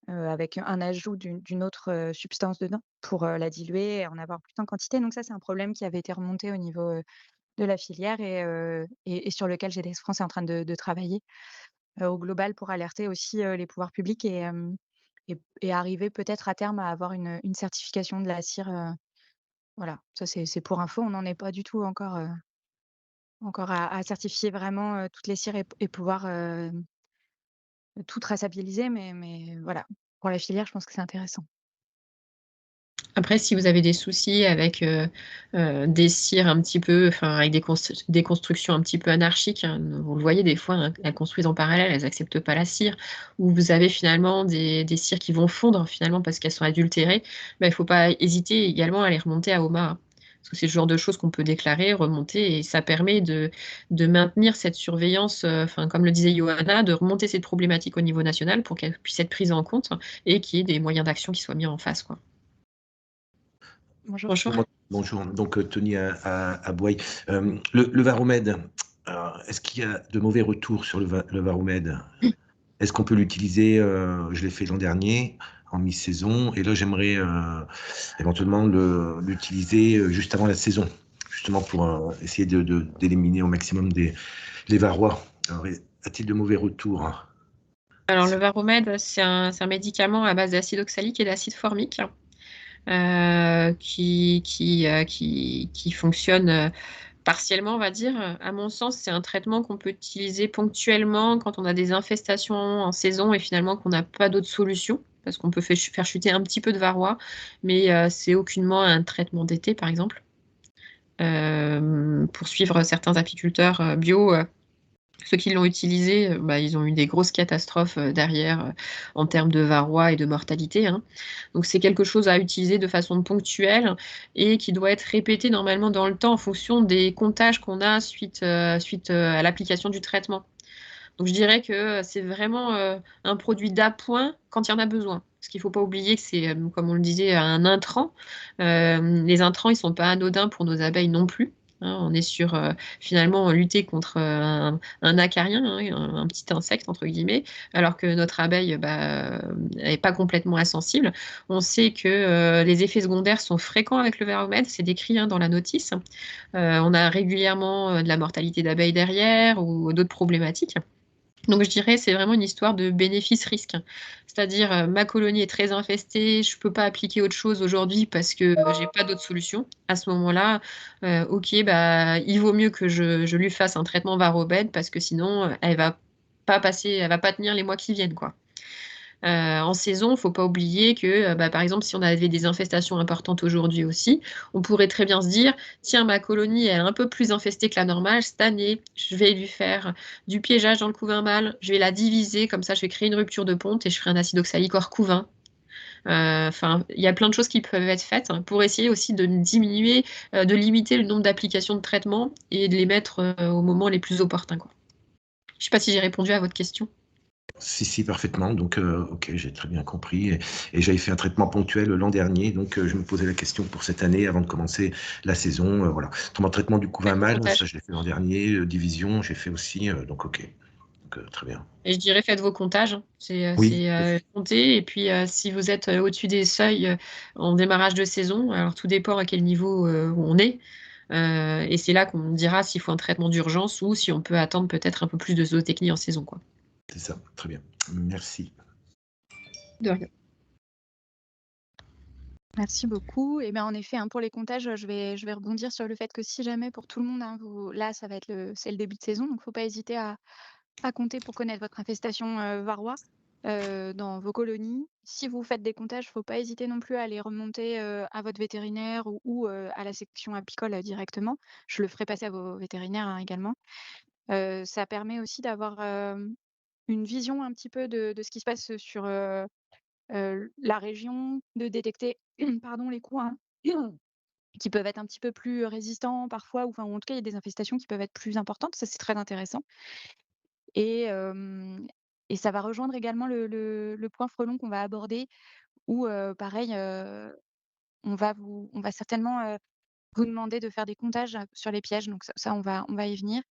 A: avec un ajout d'une autre, substance dedans pour, la diluer et en avoir plus en quantité. Donc ça, c'est un problème qui avait été remonté au niveau, de la filière et sur lequel GDS France est en train de travailler, au global pour alerter aussi, les pouvoirs publics et arriver peut-être à terme à avoir une certification de la cire, voilà. Ça, c'est pour info. On n'en est pas du tout encore à certifier vraiment, toutes les cires et pouvoir, tout traçabiliser mais voilà. Pour la filière, je pense que c'est intéressant.
B: Après, si vous avez des soucis avec, des cires un petit peu enfin, avec des constructions un petit peu anarchiques, hein, vous le voyez des fois, hein, elles construisent en parallèle, elles acceptent pas la cire, ou vous avez finalement des cires qui vont fondre finalement parce qu'elles sont adultérées, bah, il faut pas hésiter également à les remonter à Oma, hein. Parce que c'est le genre de choses qu'on peut déclarer, remonter et ça permet de maintenir cette surveillance, enfin, comme le disait Johanna, de remonter cette problématique au niveau national pour qu'elle puisse être prise en compte et qu'il y ait des moyens d'action qui soient mis en face, quoi.
A: Bonjour.
B: Bonjour.
C: Bonjour, donc Tony à Boye. Le Varomède, est-ce qu'il y a de mauvais retours sur le Varomède? Est-ce qu'on peut l'utiliser? Je l'ai fait l'an dernier, en mi-saison, et là, j'aimerais éventuellement l'utiliser juste avant la saison, justement pour essayer d'éliminer au maximum les Varois. Alors, a-t-il de mauvais retours, hein?
B: Alors le Varomède, c'est un médicament à base d'acide oxalique et d'acide formique, qui fonctionne, partiellement, on va dire. À mon sens, c'est un traitement qu'on peut utiliser ponctuellement quand on a des infestations en saison et finalement qu'on n'a pas d'autre solution, parce qu'on peut faire chuter un petit peu de varroa, mais c'est aucunement un traitement d'été, par exemple. Pour suivre certains apiculteurs, bio, ceux qui l'ont utilisé, bah, ils ont eu des grosses catastrophes, derrière, en termes de varroa et de mortalité, hein. Donc c'est quelque chose à utiliser de façon ponctuelle et qui doit être répété normalement dans le temps en fonction des comptages qu'on a suite à l'application du traitement. Donc je dirais que, c'est vraiment, un produit d'appoint quand il y en a besoin. Parce qu'il ne faut pas oublier que c'est, comme on le disait, un intrant. Les intrants, ils ne sont pas anodins pour nos abeilles non plus, hein. On est sur, finalement, lutter contre, un acarien, hein, un petit «insecte» entre guillemets, alors que notre abeille, bah, elle est pas complètement insensible. On sait que, les effets secondaires sont fréquents avec le veromède, c'est décrit, hein, dans la notice. On a régulièrement, de la mortalité d'abeilles derrière ou d'autres problématiques. Donc je dirais, c'est vraiment une histoire de bénéfice-risque. C'est-à-dire, ma colonie est très infestée, je peux pas appliquer autre chose aujourd'hui parce que, j'ai pas d'autre solution. À ce moment-là, OK, bah, il vaut mieux que je lui fasse un traitement varrobaide parce que sinon, elle va pas tenir les mois qui viennent, quoi. En saison, faut pas oublier que, bah, par exemple, si on avait des infestations importantes aujourd'hui aussi, on pourrait très bien se dire: «Tiens, ma colonie est un peu plus infestée que la normale cette année, je vais lui faire du piégeage dans le couvain mâle, je vais la diviser, comme ça je vais créer une rupture de ponte et je ferai un acide oxalique hors couvain». Enfin, il y a plein de choses qui peuvent être faites, hein, pour essayer aussi de diminuer, de limiter le nombre d'applications de traitement et de les mettre, aux moments les plus opportuns, quoi. Je sais pas si j'ai répondu à votre question?
C: Si, si, parfaitement. Donc, OK, j'ai très bien compris, et j'avais fait un traitement ponctuel l'an dernier, donc je me posais la question pour cette année avant de commencer la saison, voilà. Autrement, traitement du couvain
B: Faites vos
C: mâle, ça
B: comptages.
C: je l'ai fait l'an dernier, division, j'ai fait aussi, donc OK, donc très bien.
B: Et je dirais faites vos comptages, hein.
C: Oui, tout à fait.
B: Compter et puis, si vous êtes, au-dessus des seuils, en démarrage de saison, alors tout dépend à quel niveau, on est, et c'est là qu'on dira s'il faut un traitement d'urgence ou si on peut attendre peut-être un peu plus de zootechnie en saison, quoi.
C: C'est ça, très bien. Merci.
B: De rien.
A: Merci beaucoup. Et bien, en effet, hein, pour les comptages, je vais rebondir sur le fait que si jamais pour tout le monde, hein, là, ça va être c'est le début de saison, donc faut pas hésiter à compter pour connaître votre infestation varroa dans vos colonies. Si vous faites des comptages, faut pas hésiter non plus à les remonter à votre vétérinaire ou à la section apicole directement. Je le ferai passer à vos vétérinaires, hein, également. Ça permet aussi d'avoir une vision un petit peu de ce qui se passe sur la région, de détecter pardon, les coins qui peuvent être un petit peu plus résistants parfois, ou enfin, ou en tout cas, il y a des infestations qui peuvent être plus importantes. Ça, c'est très intéressant. Et hem et ça va rejoindre également le point frelon qu'on va aborder où, pareil, on va certainement, vous demander de faire des comptages sur les pièges, donc ça, on va y venir.